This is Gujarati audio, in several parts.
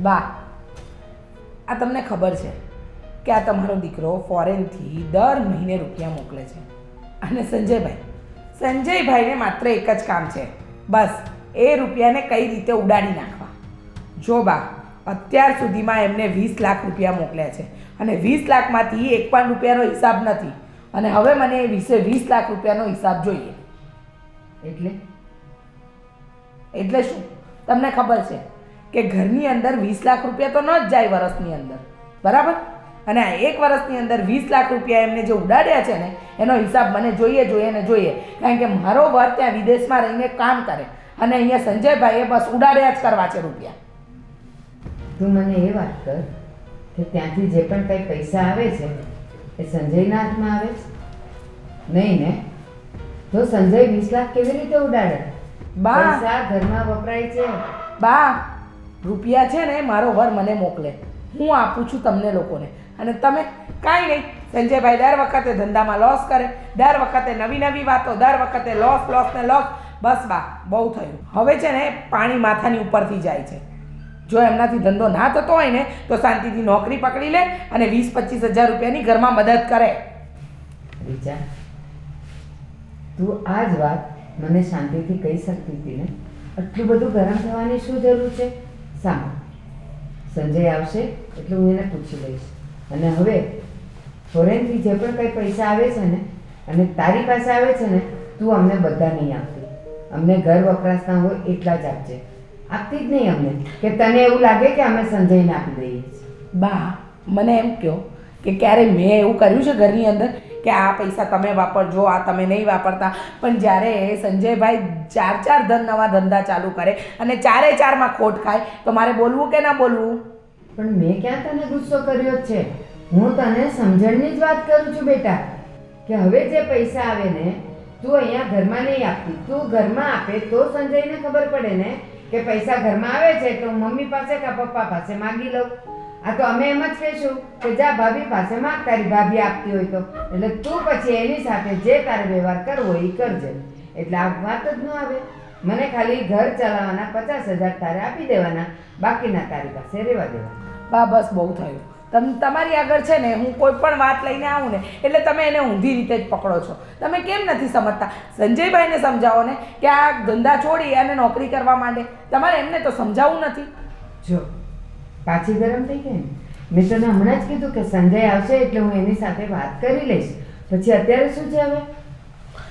બા, આ તમને ખબર છે કે આ તમારો દીકરો ફોરેનથી દર મહિને રૂપિયા મોકલે છે અને સંજયભાઈને માત્ર એક જ કામ છે, બસ એ રૂપિયાને કઈ રીતે ઉડાડી નાખવા. જો બા, અત્યાર સુધીમાં એમને 20 લાખ રૂપિયા મોકલ્યા છે અને 20 લાખમાંથી એક પણ રૂપિયાનો હિસાબ નથી અને હવે મને એ 20 લાખ રૂપિયાનો હિસાબ જોઈએ. એટલે શું? તમને ખબર છે કે ઘરની અંદર 20 લાખ રૂપિયા તો ન જ જાય વર્ષની અંદર, બરાબર? અને આ એક વર્ષની અંદર 20 લાખ રૂપિયા એમને જે ઉડાડ્યા છે ને એનો હિસાબ મને જોઈએ. કારણ કે મારો વર ત્યાં વિદેશમાં રહીને કામ કરે અને અહીંયા સંજયભાઈએ બસ ઉડાડ્યા જ કરવા છે રૂપિયા. તું મને એ વાત કર કે ત્યાંથી જે પણ કંઈ પૈસા આવે છે એ સંજયના હાથમાં આવે છે? નહીં ને? તો સંજય 20 લાખ કેવી રીતે ઉડાડે? બા, પૈસા ઘરમાં વપરાય છે. બા, રૂપિયા છે ને મારો વર મને મોકલે, હું આપું છું તમને લોકોને અને તમે કાંઈ નહીં. સંજયભાઈ દર વખતે ધંધામાં લોસ કરે, દર વખતે નવી વાતો, દર વખતે લોસ. બસ બા, બહુ થયું. હવે છે ને પાણી માથાની ઉપરથી જાય છે. જો એમનાથી ધંધો ના થતો હોય ને તો શાંતિથી નોકરી પકડી લે અને 20-25 હજાર રૂપિયાની ઘરમાં મદદ કરે. રીચા, તું આ જ વાત મને શાંતિથી કહી શકતી હતી ને? આટલું બધું ગરમ થવાની શું જરૂર છે? સાંભળ, સંજય આવશે એટલે હું એને પૂછી લઈશ. અને હવે ફોરેનથી જે પણ કંઈ પૈસા આવે છે ને અને તારી પાસે આવે છે ને, તું અમને બધા નહીં આપતી. અમને ઘર વપરાશના હોય એટલા જ આપજે. આપતી જ નહીં અમને કે તને એવું લાગે કે અમે સંજયને આપી દઈએ છીએ. બા, મને એમ કહો કે ક્યારે મેં એવું કર્યું છે ઘરની અંદર કે આ પૈસા તમે વાપરજો, આ તમે નહીં વાપરતા? પણ જ્યારે સંજયભાઈ 4 નવા ધંધા ચાલુ કરે અને 4માં ખોટ ખાય તો મારે બોલવું કે ના બોલવું? પણ મેં ક્યાં તને ગુસ્સો કર્યો છે? હું તને સમજણની જ વાત કરું છું બેટા, કે હવે જે પૈસા આવે ને તું અહીંયા ઘરમાં નહીં આપતી, તું ઘરમાં આપે તો સંજયને ખબર પડે ને કે પૈસા ઘરમાં આવે છે તો મમ્મી પાસે કે પપ્પા પાસે માગી લઉં. આ તો અમે એમ જ કહીશું કે જા ભાભી પાસે માગ, તારી ભાભી આપતી હોય તો. એટલે તું પછી એની સાથે જે તારે વ્યવહાર કરવો એ કરજે. એટલે આ વાત જ ન આવે. મને ખાલી ઘર ચલાવવાના 50,000 તારે આપી દેવાના, બાકીના તારી પાસે રહેવા દેવાના. બા, બસ બહુ થયું. તમારી આગળ છે ને હું કોઈ પણ વાત લઈને આવું ને એટલે તમે એને ઊંધી રીતે જ પકડો છો. તમે કેમ નથી સમજતા? સંજયભાઈને સમજાવો ને કે આ ધંધા છોડી અને નોકરી કરવા માંડે. તમારે એમને તો સમજાવવું નથી. જો પાછી ગરમ થઈ ગઈ. મેં તને હમણાં જ કીધું કે સંજય આવશે એટલે હું એની સાથે વાત કરી લઈશ. પછી અત્યારે શું છે? હવે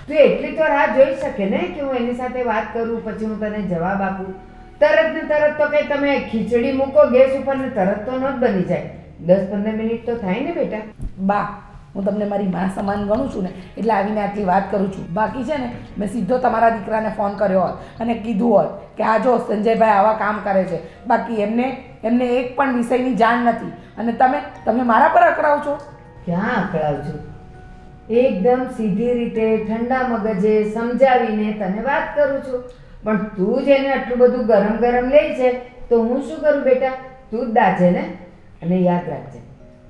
તું એટલી તો રાહ જોઈ શકે ને કે હું એની સાથે વાત કરું પછી હું તને જવાબ આપું? તરત ને તરત તો કંઈ તમે ખીચડી મૂકો ગેસ ઉપર ને તરત તો ન જ બની જાય. 10-15 મિનિટ તો થાય ને બેટા. બા, હું તમને મારી મા સમાન ગણું છું ને એટલે આવીને આટલી વાત કરું છું. બાકી છે ને મેં સીધો તમારા દીકરાને ફોન કર્યો હોત અને કીધું હોત કે આ જો સંજયભાઈ આવા કામ કરે છે. બાકી એમને એક પણ વિષયની જાણ નથી અને તમે મારા પર અકળાવ છો. ક્યાં અકળાવ છું? એકદમ સીધી રીતે ઠંડા મગજે સમજાવીને તને વાત કરું છું. પણ તું જ એને આટલું બધું ગરમ લે છે તો હું શું કરું બેટા? તું જ દાજે ને. અને યાદ રાખજે,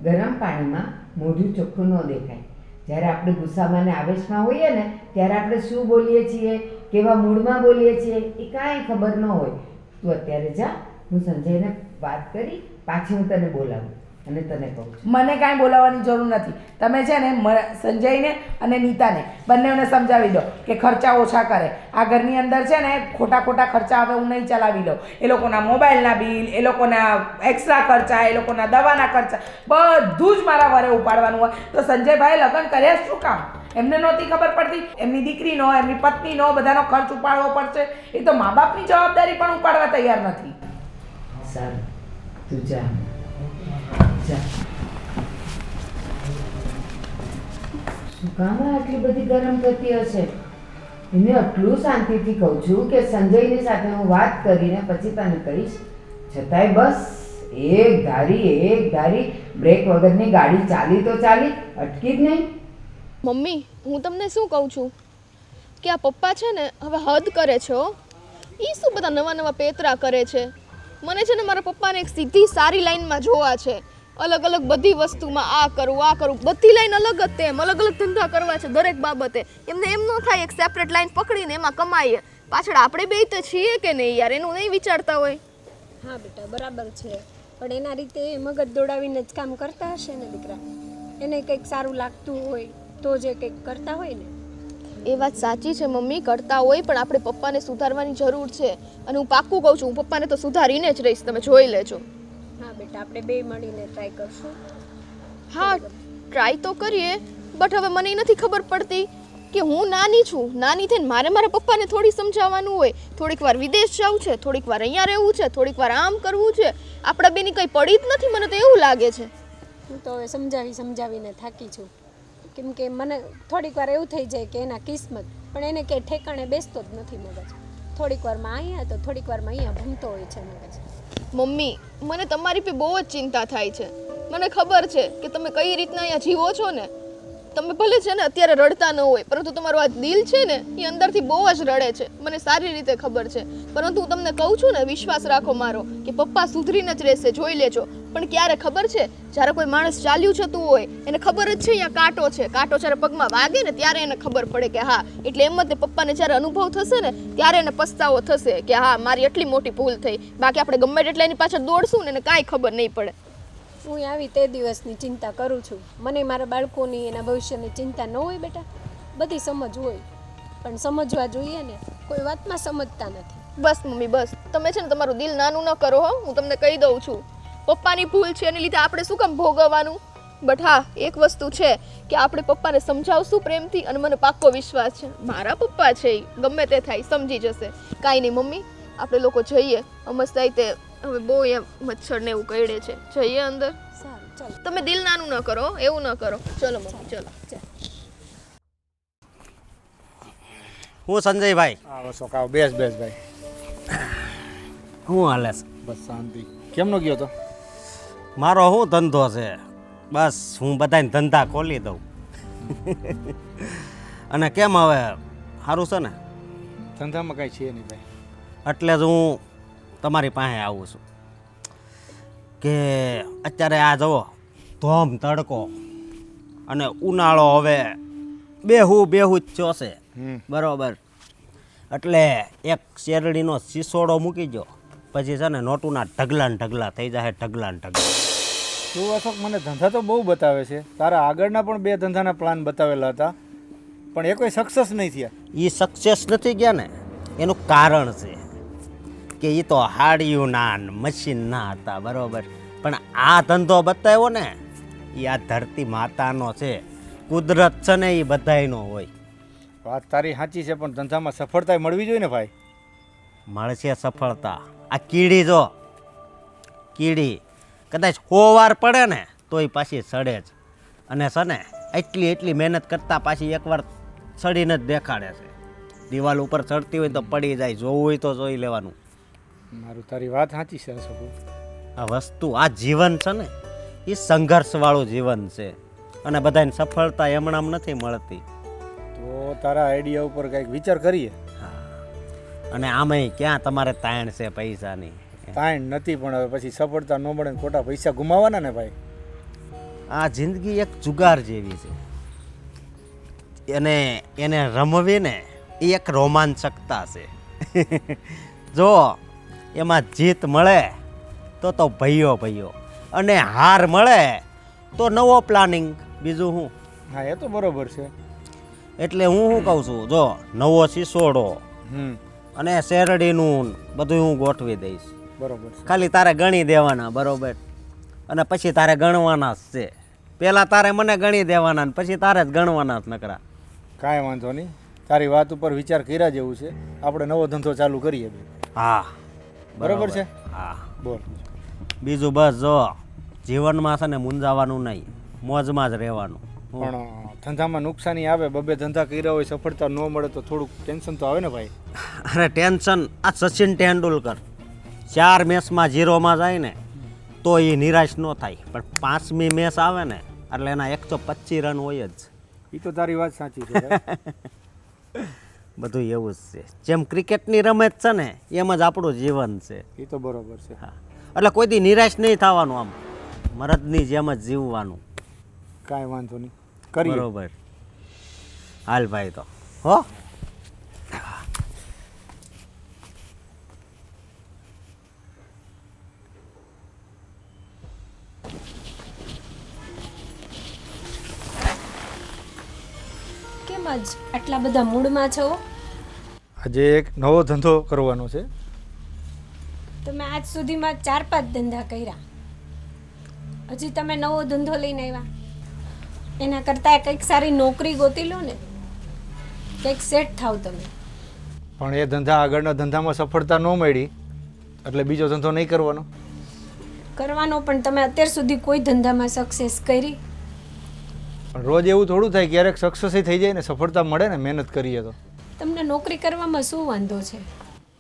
ગરમ પાણીમાં મોઢું ચોખ્ખું ન દેખાય. જ્યારે આપણે ગુસ્સામાં ને આવેશમાં હોઈએ ને ત્યારે આપણે શું બોલીએ છીએ, કેવા મૂડમાં બોલીએ છીએ એ કાંઈ ખબર ન હોય. તું અત્યારે જા, હું સંજયને વાત કરી પાછી હું તને બોલાવું અને તને કહું છું. મને કાંઈ બોલાવવાની જરૂર નથી. તમે છે ને સંજયને અને નીતાને બંનેને સમજાવી દો કે ખર્ચા ઓછા કરે. આ ઘરની અંદર છે ને ખોટા ખર્ચા હવે હું નહીં ચલાવી લઉં. એ લોકોના મોબાઈલના બિલ, એ લોકોના એક્સ્ટ્રા ખર્ચા, એ લોકોના દવાના ખર્ચા બધું જ મારા વરે ઉપાડવાનું હોય. તો સંજયભાઈ લગ્ન કર્યા શું કામ? એમને નહોતી ખબર પડતી? એમની દીકરીનો, એમની પત્નીનો બધાનો ખર્ચ ઉપાડવો પડશે. એ તો મા બાપની જવાબદારી પણ ઉપાડવા તૈયાર નથી. સારું, તું જા. શું કામ આટલી બધી ગરમ થતી હશે? એને આટલું શાંતિથી કહું છું કે સંજયની સાથે હું વાત કરીને પછી તને કહીશ. છતાંય બસ એક ધારી બ્રેક વગરની ગાડી ચાલી તો ચાલી, અટકી જ નહીં. મમ્મી, હું તમને શું કહું છું કે આ પપ્પા છે ને હવે હદ કરે છે. એ શું બધા નવા પેતરા કરે છે? મને છે ને મારા પપ્પાને એક સીધી સારી લાઈનમાં જોવા છે. અલગ બધી વસ્તુમાં આ કરું બધી લાઈન અલગ જ તેમ અલગ ધંધા કરવા છે દરેક બાબતે. એમને એમ ન થાય એક સેપરેટ લાઈન પકડીને એમાં કમાઈએ. પાછળ આપણે બે તો છીએ કે નહીં યાર, એનું નહીં વિચારતા હોય. હા બેટા બરાબર છે, પણ એના રીતે મગજ દોડાવીને જ કામ કરતા હશે ને દીકરા. એને કંઈક સારું લાગતું હોય તો જે કંઈક કરતા હોય ને. એ વાત સાચી છે મમ્મી, કરતા હોય, પણ આપણે પપ્પાને સુધારવાની જરૂર છે. અને હું પાક્કું કહું છું, હું પપ્પાને તો સુધારીને જ રહીશ, તમે જોઈ લેજો. હા બેટા, આપણે બે મળીને ટ્રાય કરશું. હા, ટ્રાય તો કરીએ, બટ હવે મને ઈ નથી ખબર પડતી કે હું નાની છું. નાની થઈને મારા પપ્પાને થોડી સમજાવવાનું હોય. થોડીક વાર વિદેશ જવું છે, થોડીક વાર અહીંયા રહેવું છે, થોડીક વાર આમ કરવું છે. આપણા બેની કંઈ પડી જ નથી, મને તો એવું લાગે છે. હું તો હવે સમજાવીને થાકી છું, કેમ કે મને થોડીક વાર એવું થઈ જાય કે એના કિસ્મત, પણ એને કંઈ ઠેકાણે બેસતો જ નથી મગજ. થોડીક વારમાં અહીંયા તો થોડીક વારમાં અહીંયા ભમતો હોય છે મગજ. મમ્મી, મને તમારી પે બહુ જ ચિંતા થાય છે. મને ખબર છે કે તમે કઈ રીતના અહીંયા જીવો છો ને. તમે ભલે છે ને અત્યારે રડતા ન હોય, પરંતુ તમારું આ દિલ છે ને એ અંદરથી બહુ જ રડે છે. મને સારી રીતે ખબર છે, પરંતુ હું તમને કહું છું ને, વિશ્વાસ રાખો મારો કે પપ્પા સુધરીને જ રહેશે, જોઈ લેજો. પણ ક્યારે ખબર છે, જ્યારે કોઈ માણસ ચાલ્યું જતું હોય, એને ખબર જ છે અહીંયા કાંટો છે, કાંટો જ્યારે પગમાં વાગે ને ત્યારે એને ખબર પડે કે હા, એટલે એમ જ પપ્પાને જ્યારે અનુભવ થશે ને ત્યારે એને પસ્તાવો થશે કે હા, મારી એટલી મોટી ભૂલ થઈ. બાકી આપણે ગમે તેટલા એની પાછળ દોડશું ને એને કાંઈ ખબર નહીં પડે. હું આવી તે દિવસની ચિંતા કરું છું. મને મારા બાળકોની, એના ભવિષ્યની ચિંતા ન હોય બેટા. બધી સમજ હોય, પણ સમજવા જોઈએ ને, કોઈ વાતમાં સમજતા નથી. બસ મમ્મી, બસ. તમે છે ને તમારું દિલ નાનું ન કરો હો, હું તમને કહી દઉં છું. પપ્પાની ભૂલ છે, એને લીધે આપણે શું કામ ભોગવવાનું. બટ હા, એક વસ્તુ છે કે આપણે પપ્પાને સમજાવશું પ્રેમથી, અને મને પાક્કો વિશ્વાસ છે મારા પપ્પા છે એ ગમે તે થાય સમજી જશે. કાંઈ નહીં મમ્મી, આપણે લોકો જઈએ. અમસ્તા તે હવે બહુ એમ મચ્છર ને એવું કરડે છે, જઈએ અંદર. સારું ચાલો. તમે દિલ નાનું ન કરો, એવું ન કરો. ચલો મમ્મી, ચલો. હું સંજયભાઈ. આવો શોખ, બેસ ભાઈ. હું હાલે છે? બસ શાંતિ. કેમનો ગયો તો? મારો શું ધંધો છે, બસ હું બધાને ધંધા ખોલી દઉં. અને કેમ હવે સારું છે ને? ધંધામાં કાંઈ છે નહીં ભાઈ. એટલે જ હું તમારી પાસે આવું છું કે અત્યારે આ જુઓ, ધોમ તડકો અને ઉનાળો હવે બેહું જ ચોસે. બરોબર, એટલે એક શેરડીનો શીશોડો મૂકી દો, પછી છે ને નોટુના ઢગલા ને ઢગલા થઈ જાય, ઢગલા ને ઢગલા. તું અશોક મને ધંધા તો બહુ બતાવે છે. તારા આગળના પણ 2 ધંધાના પ્લાન બતાવેલા હતા, પણ એ કોઈ સક્સેસ નહીં થયા. એ સક્સેસ નથી ગયા ને, એનું કારણ છે કે એ તો હાડિયુંના મશીનના હતા. બરોબર, પણ આ ધંધો બતાવ્યો ને એ આ ધરતી માતાનો છે. કુદરત છે ને એ બધાયનો હોય. વાત તારી સાચી છે, પણ ધંધામાં સફળતા મળવી જોઈએ ને ભાઈ. મળશે સફળતા. આ કીડી જો, કીડી કદાચ 100 વાર પડે ને તો એ પાછી સડે જ. અને છે ને એટલી મહેનત કરતાં પાછી એકવાર સડીને જ દેખાડે છે. દિવાલ ઉપર ચડતી હોય તો પડી જાય, જોવું હોય તો જોઈ લેવાનું. મારું તારી વાત સાચી છે અશોક. આ વસ્તુ, આ જીવન છે ને એ સંઘર્ષવાળું જીવન છે, અને બધાને સફળતા એમણામ નથી મળતી. તો તારા આઈડિયા ઉપર કંઈક વિચાર કરીએ. અને આમાંય ક્યાં તમારે તાણ છે પૈસાની? તાણ નથી, પણ હવે પછી સફળતા ન મળે ને ખોટા પૈસા ગુમાવવાના ને ભાઈ. આ જિંદગી એક જુગાર જેવી છે, એને રમવી ને એ એક રોમાંચકતા છે. જો એમાં જીત મળે તો ભયો, અને હાર મળે તો નવો પ્લાનિંગ. બીજું હું? હા, એ તો બરોબર છે. એટલે હું શું કહું છું, જો નવો શીશોડો અને શેરડીનું બધું હું ગોઠવી દઈશ. બરોબર છે. ખાલી તારે ગણી દેવાના. બરોબર, અને પછી તારે ગણવાના જ છે. પહેલાં તારે મને ગણી દેવાના ને પછી તારે જ ગણવાના જ નકરા. કાંઈ વાંધો નહીં, તારી વાત ઉપર વિચાર કર્યા જેવું છે. આપણે નવો ધંધો ચાલુ કરીએ. હા, બરોબર છે. હા, બોલ. બીજું બસ જો જીવનમાં છે ને મૂંઝાવાનું નહીં, મોજમાં જ રહેવાનું. પણ ધંધામાં નુકસાની આવે, 2 ધંધા કર્યા હોય, સફળતા ન મળે તો થોડુંક ટેન્શન તો આવે ને ભાઈ. અરે ટેન્શન, આ સચિન તેંડુલકર 4 મેચમાં 0માં જાય ને તો એ નિરાશ ન થાય, પણ 5મી મેચ આવે ને એટલે એના 125 રન હોય જ. એ તો તારી વાત સાચી છે ભાઈ. બધું એવું જ છે. જેમ ક્રિકેટની રમત છે ને એમ જ આપણું જીવન છે. એ તો બરોબર છે. હા, એટલે કોઈ દી નિરાશ નહીં થવાનું, આમ મરદની જેમ જ જીવવાનું. કાંઈ વાંધો નહીં, કરીએ. બરોબર, હાલ ભાઈ તો હો. જ આટલા બધા મૂડમાં છો? આજે એક નવો ધંધો કરવાનો છે. તમે આજ સુધીમાં 4-5 ધંધા કર્યા, હજી તમે નવો ધંધો લઈને આવ્યા? એના કરતાં કંઈક સારી નોકરી ગોતી લો ને, કંઈક સેટ થાવ તમે. પણ એ ધંધા આગળના ધંધામાં સફળતા ન મળી એટલે બીજો ધંધો નહીં કરવાનો. કરવાનો, પણ તમે અત્યાર સુધી કોઈ ધંધામાં સક્સેસ કરી? પણ રોજ એવું થોડું થાય, ક્યારેક સક્સેસ થઈ જાય ને, સફળતા મળે ને મહેનત કરીએ તો. તમને નોકરી કરવામાં શું વાંધો છે?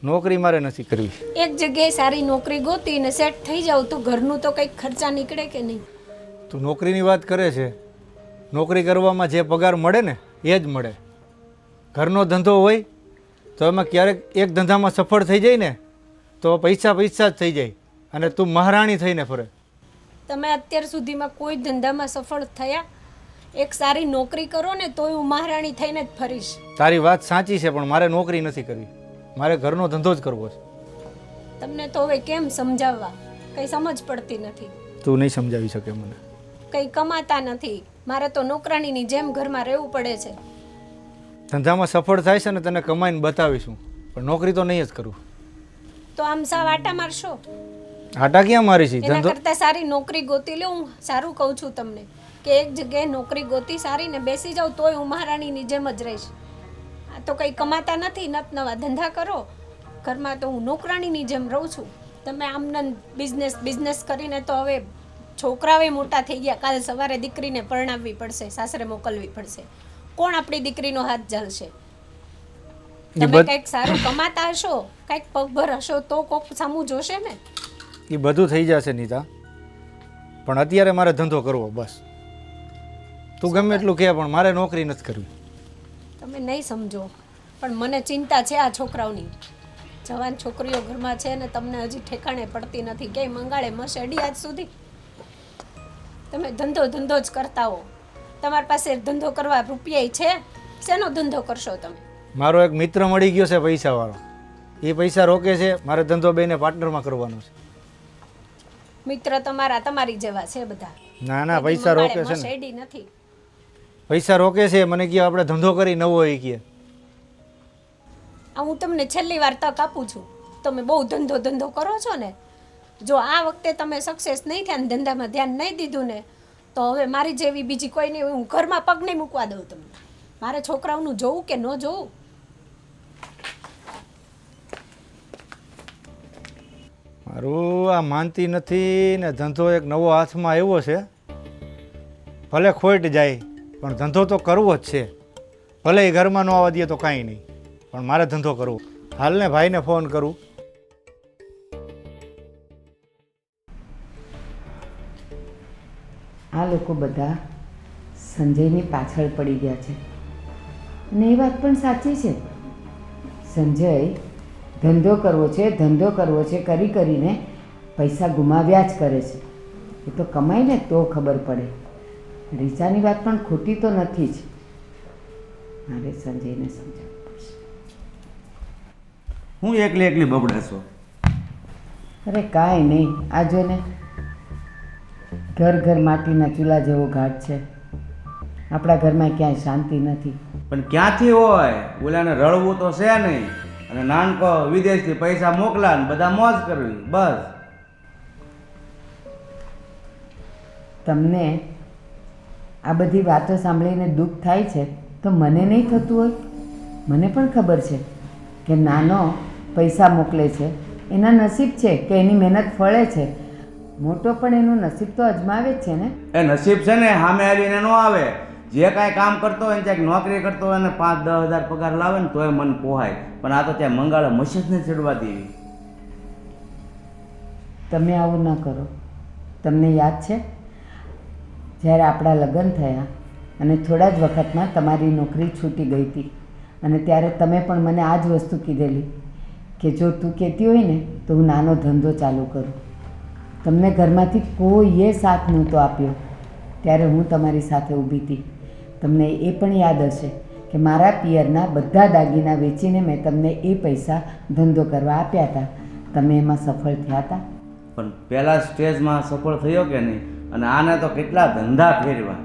નોકરી મારે નથી કરવી. એક જગ્યાએ સારી નોકરી ગોતીને સેટ થઈ જાવ તો ઘરનું તો કંઈક ખર્ચા નીકળે કે નહીં? તું નોકરીની વાત કરે છે, નોકરી કરવામાં જે પગાર મળે ને એ જ મળે. ઘરનો ધંધો હોય તો એમાં ક્યારેક એક ધંધામાં સફળ થઈ જાય ને તો પૈસા જ થઈ જાય અને તું મહારાણી થઈને ફરે. તમે અત્યાર સુધીમાં કોઈ ધંધામાં સફળ થયા? એક સારી નોકરી કરો ને તોય હું મહારાણી થઈને જ ફરીશ. તારી વાત સાચી છે, પણ મારે નોકરી નથી કરવી, મારે ઘરનો ધંધો જ કરવો છે. તમને તો હવે કેમ સમજાવવા, કંઈ સમજ પડતી નથી. તું નહીં સમજાવી શકે મને. કંઈ કમાતા નથી, મારે તો નોકરાણીની જેમ ઘરમાં રહેવું પડે છે. ધંધામાં સફળ થાય છે ને તને કમાઈને બતાવીશું, પણ નોકરી તો નહીં જ કરું. તો આમ સાવ આટા મારશો? આટા ક્યાં મારી છે? એના ધંધો કરતાં સારી નોકરી ગોતી લો. હું સારું કહું છું તમને કે એક જગ્યાએ નોકરી ગોતી સારી ને બેસી જાવ તોય હું મહારાણીની જેમ જ રહીશ. આ તો કંઈ કમાતા નથી, નત નવા ધંધા કરો. ઘરમાં તો હું નોકરાણીની જેમ રહું છું. તમે આમને બિઝનેસ કરીને તો હવે છોકરાઓય મોટા થઈ ગયા, કાલે સવારે દીકરીને પરણાવવી પડશે, સાસરે મોકલવી પડશે. કોણ આપણી દીકરીનો હાથ ઝાલશે? તમે કંઈક સારું કમાતા હશો, કંઈક પગભર હશો તો કોક સામું જોશે ને. એ બધું થઈ જશે નીતા, પણ અત્યારે મારે ધંધો કરવો બસ. તું ગમે એટલું કહે પણ મારે નોકરી નથી કરવી. તમે નહીં સમજો, પણ મને ચિંતા છે આ છોકરાઓની. જવાન છોકરીઓ ઘરમાં છે ને તમને હજી ઠેકાણે પડતી નથી, ક્યાંય મંગાળે મશેડી આજ સુધી. તમે ધંધો જ કરતા હો. તમારી પાસે ધંધો કરવા રૂપિયા છે? શેનો ધંધો કરશો તમે? મારો એક મિત્ર મળી ગયો છે પૈસાવાળો, એ પૈસા રોકે છે, મારે ધંધો બેને પાર્ટનરમાં કરવાનો છે. મિત્ર તમારી જેવા છે બધા? ના પૈસા રોકે છે ને, મશેડી નથી. પૈસા રોકે છે. મને કહે આપણે ધંધો કરી નવો એ કહે. આ હું તમને છેલ્લી વાર તક આપું છું. તમે બહુ ધંધો કરો છો ને, જો આ વખતે તમે સક્સેસ નહીં થયા ને ધંધામાં ધ્યાન નહીં દીધું ને તો હવે મારી જેવી બીજી કોઈ નહીં, હું ઘરમાં પગ નહીં મૂકવા દઉં તમને. મારે છોકરાઓનું જોવું કે ન જોવું? મારું આ માનતી નથી ને, ધંધો એક નવો હાથમાં આવ્યો છે, ભલે ખોટ જાય પણ ધંધો તો કરવો જ છે. ભલે એ ઘરમાં ન આવવા દે તો કાંઈ નહીં, પણ મારે ધંધો કરવો. હાલને ભાઈને ફોન કરું. આ લોકો બધા સંજયની પાછળ પડી ગયા છે અને એ વાત પણ સાચી છે. સંજય ધંધો કરવો છે કરી કરીને પૈસા ગુમાવ્યા જ કરે છે. એ તો કમાય ને તો ખબર પડે. રીચાની વાત પણ ખોટી તો નથી જ. મારે સંજયને સમજાવવું પડશે. હું એકલી બબડે છો? અરે કાંઈ નહીં, આ જો ને ઘર માટીના ચૂલા જેવો ઘાટ છે. આપણા ઘરમાં ક્યાંય શાંતિ નથી. પણ ક્યાંથી હોય? ઓલાને રળવું તો છે નહીં, અને નાનકો વિદેશથી પૈસા મોકલા ને બધા મોજ કરવી બસ. તમને આ બધી વાતો સાંભળીને દુઃખ થાય છે તો મને નહીં થતું હોય? મને પણ ખબર છે કે નાનો પૈસા મોકલે છે, એના નસીબ છે કે એની મહેનત ફળે છે. મોટો પણ એનું નસીબ તો અજમાવે જ છે ને. એ નસીબ છે ને સામે આવીને ન આવે. જે કાંઈ કામ કરતો હોય ને ક્યાંક નોકરી કરતો હોય ને 5-10 હજાર પગાર લાવે ને તોય મન પોહાય, પણ આ તો ત્યાં મંગાળે મશીનને ચડવા દેવી. તમે આવું ન કરો. તમને યાદ છે જ્યારે આપણા લગ્ન થયા અને થોડા જ વખતમાં તમારી નોકરી છૂટી ગઈ હતી, અને ત્યારે તમે પણ મને આ જ વસ્તુ કીધેલી કે જો તું કહેતી હોય ને તો હું નાનો ધંધો ચાલુ કરું. તમને ઘરમાંથી કોઈએ સાથ નહોતો આપ્યો, ત્યારે હું તમારી સાથે ઊભી હતી. તમને એ પણ યાદ હશે કે મારા પિયરના બધા દાગીના વેચીને મેં તમને એ પૈસા ધંધો કરવા આપ્યા હતા. તમે એમાં સફળ થયા હતા? પણ પહેલા સ્ટેજમાં સફળ થયો કે નહીં, અને આને તો કેટલા ધંધા ફેરવા.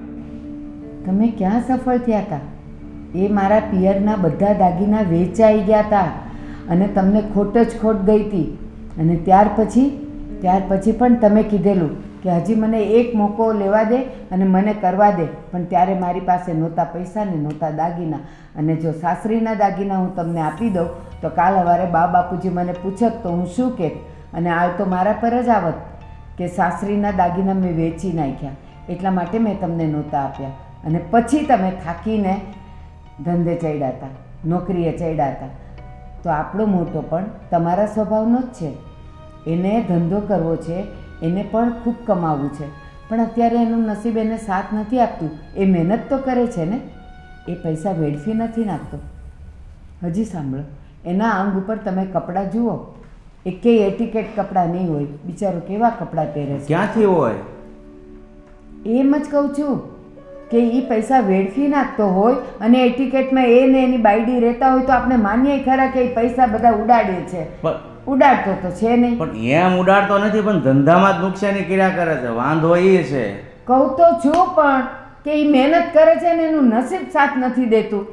તમે ક્યાં સફળ થયા હતા? એ મારા પિયરના બધા દાગીના વેચાઈ ગયા હતા અને તમને ખોટ જ ખોટ ગઈ હતી. અને ત્યાર પછી પણ તમે કીધેલું કે હજી મને એક મોકો લેવા દે અને મને કરવા દે, પણ ત્યારે મારી પાસે નહોતા પૈસા ને નહોતા દાગીના. અને જો સાસરીના દાગીના હું તમને આપી દઉં તો કાલ સવારે બા બાપુજી મને પૂછત તો હું શું કહેત? અને આળ તો મારા પર જ આવત કે સાસરીના દાગીના મેં વેચી નાખ્યા, એટલા માટે મેં તમને નહોતા આપ્યા. અને પછી તમે થાકીને ધંધે ચડ્યા હતા, નોકરીએ ચડ્યા હતા. તો આપણો મોટો પણ તમારા સ્વભાવનો જ છે. એને ધંધો કરવો છે, એને પણ ખૂબ કમાવવું છે, પણ અત્યારે એનું નસીબ એને સાથ નથી આપતું. એ મહેનત તો કરે છે ને, એ પૈસા વેડફી નથી નાખતો. હજી સાંભળો, એના અંગ ઉપર તમે કપડાં જુઓ, એકેય એટિકેટ કપડાં નહીં હોય. બિચારો કેવા કપડાં પહેરે છે. ક્યાંથી હોય? એમ જ કહું છું કે એ પૈસા વેડફી નાખતો હોય અને એટિકેટમાં એ ને એની બાયડી રહેતા હોય તો આપણે માનીએ ખરા કે એ પૈસા બધા ઉડાડે છે. ઉડાડતો તો છે નહીં. પણ એમ ઉડાડતો નથી, પણ ધંધામાં જ નુકસાની કર્યા કરે છે. વાંધો એ છે. કહું તો છું પણ કે એ મહેનત કરે છે ને એનું નસીબ સાથ નથી દેતું.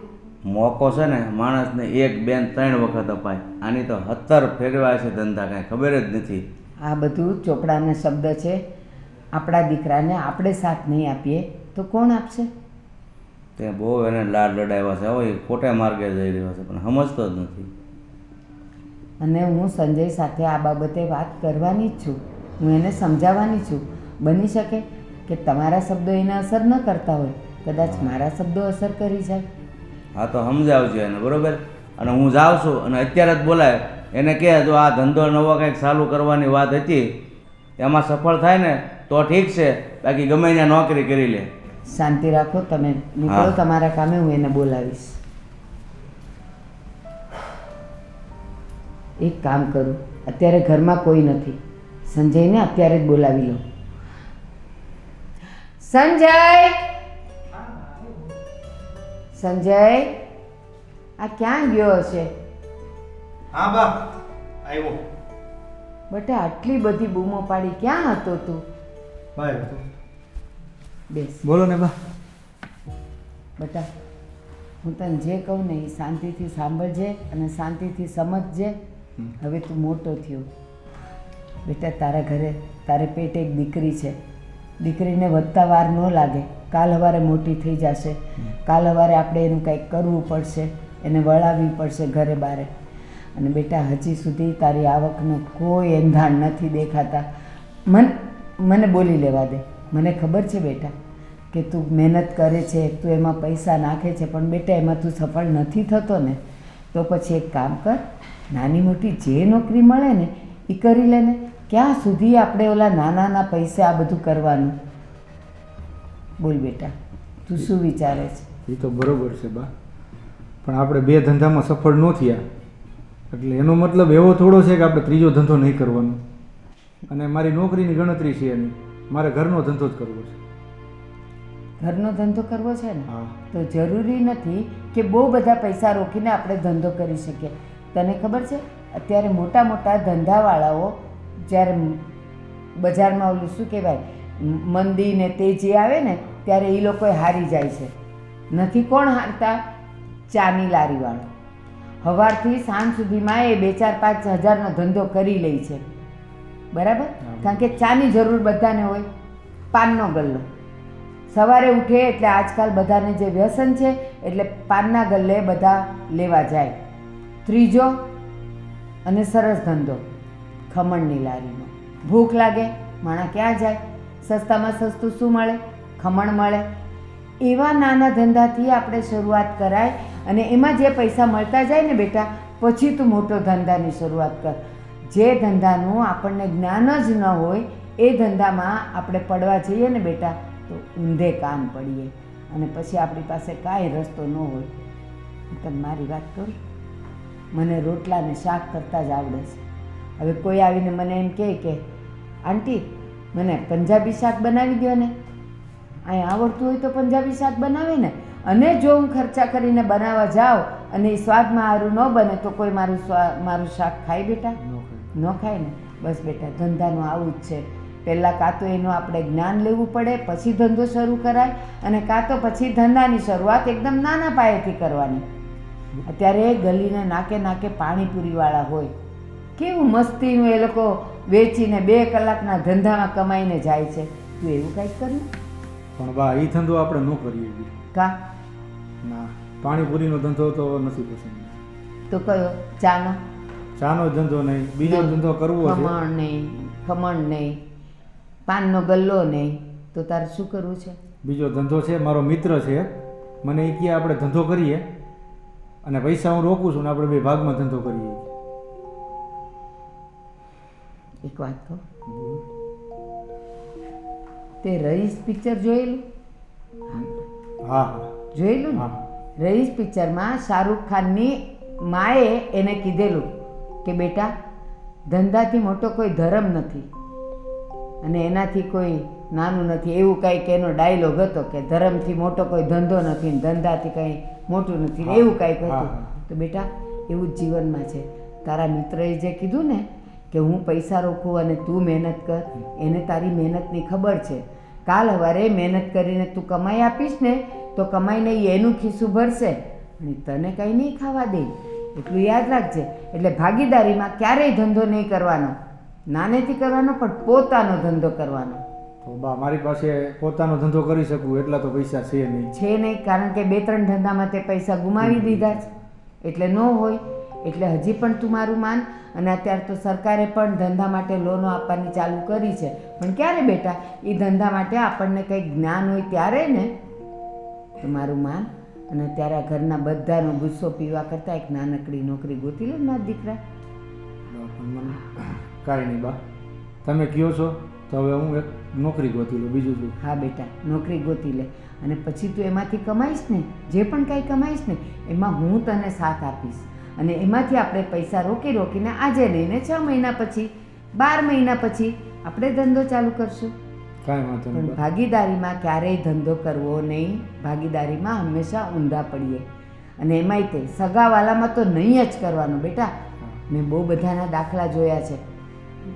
મોકો છે ને માણસને 1, 2, 3 વખત અપાય. આની તો 17 ફેરવાય છે ધંધા, કાંઈ ખબર જ નથી. આ બધું ચોપડાના શબ્દ છે. આપણા દીકરાને આપણે સાથ નહીં આપીએ તો કોણ આપશે? તે બહુ એને લાડ લડાવ્યા છે. હવે એ ખોટા માર્ગે જઈ રહ્યો છે, પણ સમજતો જ નથી. અને હું સંજય સાથે આ બાબતે વાત કરવાની જ છું. હું એને સમજાવવાની છું. બની શકે કે તમારા શબ્દો એને અસર ન કરતા હોય, કદાચ મારા શબ્દો અસર કરી જાય. હા તો સમજાવજો એને, બરોબર? અને હું જાઉં છું અને અત્યારે જ બોલાય એને કહે જો આ ધંધો નવો કંઈક ચાલુ કરવાની વાત હતી, એમાં સફળ થાય ને તો ઠીક છે, બાકી ગમે ત્યાં નોકરી કરી લે. શાંતિ રાખો, તમે નીકળો તમારા કામે, હું એને બોલાવીશ. એક કામ કરું, અત્યારે ઘરમાં કોઈ નથી, સંજયને અત્યારે જ બોલાવી લો. સંજય, સંજય, આ ક્યાં ગયો હશે? હા બા, આવ્યો. બેટા આટલી બધી બૂમો પાડી ક્યાં હતો તું? બહાર બેસ. બોલો ને બા. બેટા હું તને જે કહું ને એ શાંતિથી સાંભળજે અને શાંતિથી સમજજે. હવે તું મોટો થયો બેટા, તારા ઘરે તારે પેટે એક દીકરી છે. દીકરીને વધતા વાર ન લાગે, કાલ સવારે મોટી થઈ જશે. કાલ સવારે આપણે એનું કંઈક કરવું પડશે, એને વળાવવી પડશે ઘરે બારે. અને બેટા હજી સુધી તારી આવકનો કોઈ એંધાણ નથી દેખાતા. મને બોલી લેવા દે. મને ખબર છે બેટા કે તું મહેનત કરે છે, તું એમાં પૈસા નાખે છે, પણ બેટા એમાં તું સફળ નથી થતો ને. તો પછી એક કામ કર, નાની મોટી જે નોકરી મળે ને એ કરી લે ને. ક્યાં સુધી આપણે ઓલા નાના પૈસે આ બધું કરવાનું? બોલ બેટા, તું શું વિચારે છે? એ તો બરોબર છે બા, પણ આપણે 2 ધંધામાં સફળ ન થયા એટલે એનો મતલબ એવો થોડો છે કે આપણે ત્રીજો ધંધો નહીં કરવાનો. અને મારી નોકરીની ગણતરી છે એની, મારે ઘરનો ધંધો જ કરવો છે. ઘરનો ધંધો કરવો છે ને? હા. તો જરૂરી નથી કે બહુ બધા પૈસા રોકીને આપણે ધંધો કરી શકીએ. તને ખબર છે અત્યારે મોટા મોટા ધંધાવાળાઓ જ્યારે બજારમાં ઓલું શું કહેવાય મંદી ને તેજી આવે ને ત્યારે એ લોકો હારી જાય છે. નથી કોણ હારતા? ચાની લારીવાળો. સવારથી સાંજ સુધીમાં એ 2-4-5 હજારનો ધંધો કરી લે છે, બરાબર? કારણ કે ચાની જરૂર બધાને હોય. પાનનો ગલ્લો, સવારે ઉઠે એટલે આજકાલ બધાને જે વ્યસન છે એટલે પાનના ગલ્લે બધા લેવા જાય. ત્રીજો અને સરસ ધંધો ખમણની લારીનો. ભૂખ લાગે, માણસ ક્યાં જાય? સસ્તામાં સસ્તું શું મળે? ખમણ મળે. એવા નાના ધંધાથી આપણે શરૂઆત કરાય અને એમાં જે પૈસા મળતા જાય ને બેટા, પછી તું મોટો ધંધાની શરૂઆત કર. જે ધંધાનું આપણને જ્ઞાન જ ન હોય એ ધંધામાં આપણે પડવા જઈએ ને બેટા તો ઊંધે કાન પડીએ અને પછી આપણી પાસે કાંઈ રસ્તો ન હોય. તને મારી વાત કરું, મને રોટલા ને શાક કરતાં જ આવડે છે. હવે કોઈ આવીને મને એમ કહે કે આંટી મને પંજાબી શાક બનાવી દો ને, અહીં આવડતું હોય તો પંજાબી શાક બનાવે ને. અને જો હું ખર્ચા કરીને બનાવવા જાઉં અને એ સ્વાદમાં સારું ન બને તો કોઈ મારું શાક ખાય બેટા? ન ખાય ને. બસ બેટા ધંધાનું આવું જ છે. પહેલાં કાં તો એનું આપણે જ્ઞાન લેવું પડે, પછી ધંધો શરૂ કરાય, અને કાં તો પછી ધંધાની શરૂઆત એકદમ નાના પાયેથી કરવાની. અત્યારે ગલીના નાકે નાકે પાણીપુરીવાળા હોય, કેવું મસ્તીનું એ લોકો વેચીને 2 કલાકના ધંધામાં કમાઈને જાય છે. તું એવું કાંઈક કર્યું? પણ બા એ ધંધો આપણે ન કરીએ બી. કા ના, પાણીપુરીનો ધંધો તો નથી પસંદ. તો કયો? ચાનો? ચાનો ધંધો નહીં, બીજો ધંધો કરવો છે. ખમણ નહીં, ખમણ નહીં, પાનનો ગલ્લો નહીં, તો તારે શું કરવું છે? બીજો ધંધો છે, મારો મિત્ર છે, મને એ કહે આપણે ધંધો કરીએ અને પૈસા હું રોકું છું ને આપણે 2 ભાગમાં ધંધો કરીએ. એક વાત કહું, તે રઈસ પિક્ચર જોયેલું? હા હા જોયેલું ને? હા. રઈસ પિક્ચરમાં શાહરૂખ ખાનની માએ એને કીધેલું કે બેટા, ધંધાથી મોટો કોઈ ધર્મ નથી અને એનાથી કોઈ નાનું નથી, એવું કાંઈક એનો ડાયલોગ હતો કે ધર્મથી મોટો કોઈ ધંધો નથી ને ધંધાથી કંઈ મોટું નથી, હા. એવું કાંઈક હા, હતું. હા. તો બેટા એવું જ જીવનમાં છે. તારા મિત્રએ જે કીધું ને કે હું પૈસા રોકું અને તું મહેનત કર, એને તારી મહેનતની ખબર છે. કાલ સવારે મહેનત કરીને તું કમાઈ આપીશ ને તો કમાઈને ઈ એનું ખિસ્સું ભરશે અને તને કંઈ નહીં ખાવા દે. એટલું યાદ રાખજે. એટલે ભાગીદારીમાં ક્યારેય ધંધો નહીં કરવાનો, નાનેથી કરવાનો, પણ પોતાનો ધંધો કરવાનો તો બા મારી પાસે પોતાનો ધંધો કરી શકું એટલા તો પૈસા છે નહીં. છે નહીં, કારણ કે 2-3 ધંધામાં તે પૈસા ગુમાવી દીધા છે, એટલે ન હોય. એટલે હજી પણ તું મારું માન. અને અત્યારે તો સરકારે પણ ધંધા માટે લોનો આપવાની ચાલુ કરી છે, પણ ક્યારે બેટા? એ ધંધા માટે આપણને કંઈક જ્ઞાન હોય ત્યારે ને. તો મારું માન. અને અત્યારે આ ઘરના બધાનો ગુસ્સો પીવા કરતાં એક નાનકડી નોકરી ગોતી લે મારા દીકરા. પણ મને કાંઈ નહીં બા, તમે કહો છો તો હવે હું એક નોકરી ગોતી લઉં, બીજું શું. હા બેટા, નોકરી ગોતી લે અને પછી તું એમાંથી કમાઈશ ને, જે પણ કાંઈ કમાઈશ ને એમાં હું તને સાથ આપીશ. અને એમાંથી આપણે પૈસા રોકી રોકીને આજે લઈને 6 મહિના પછી, 12 મહિના પછી આપણે ધંધો ચાલુ કરશું. કાંઈ વાંધો નહીં પણ બા. ભાગીદારીમાં ક્યારેય ધંધો કરવો નહીં. ભાગીદારીમાં હંમેશા ઊંધા પડીએ. અને એમાંય તે સગાવાલામાં તો નહીં જ કરવાનું બેટા. મેં બહુ બધાના દાખલા જોયા છે.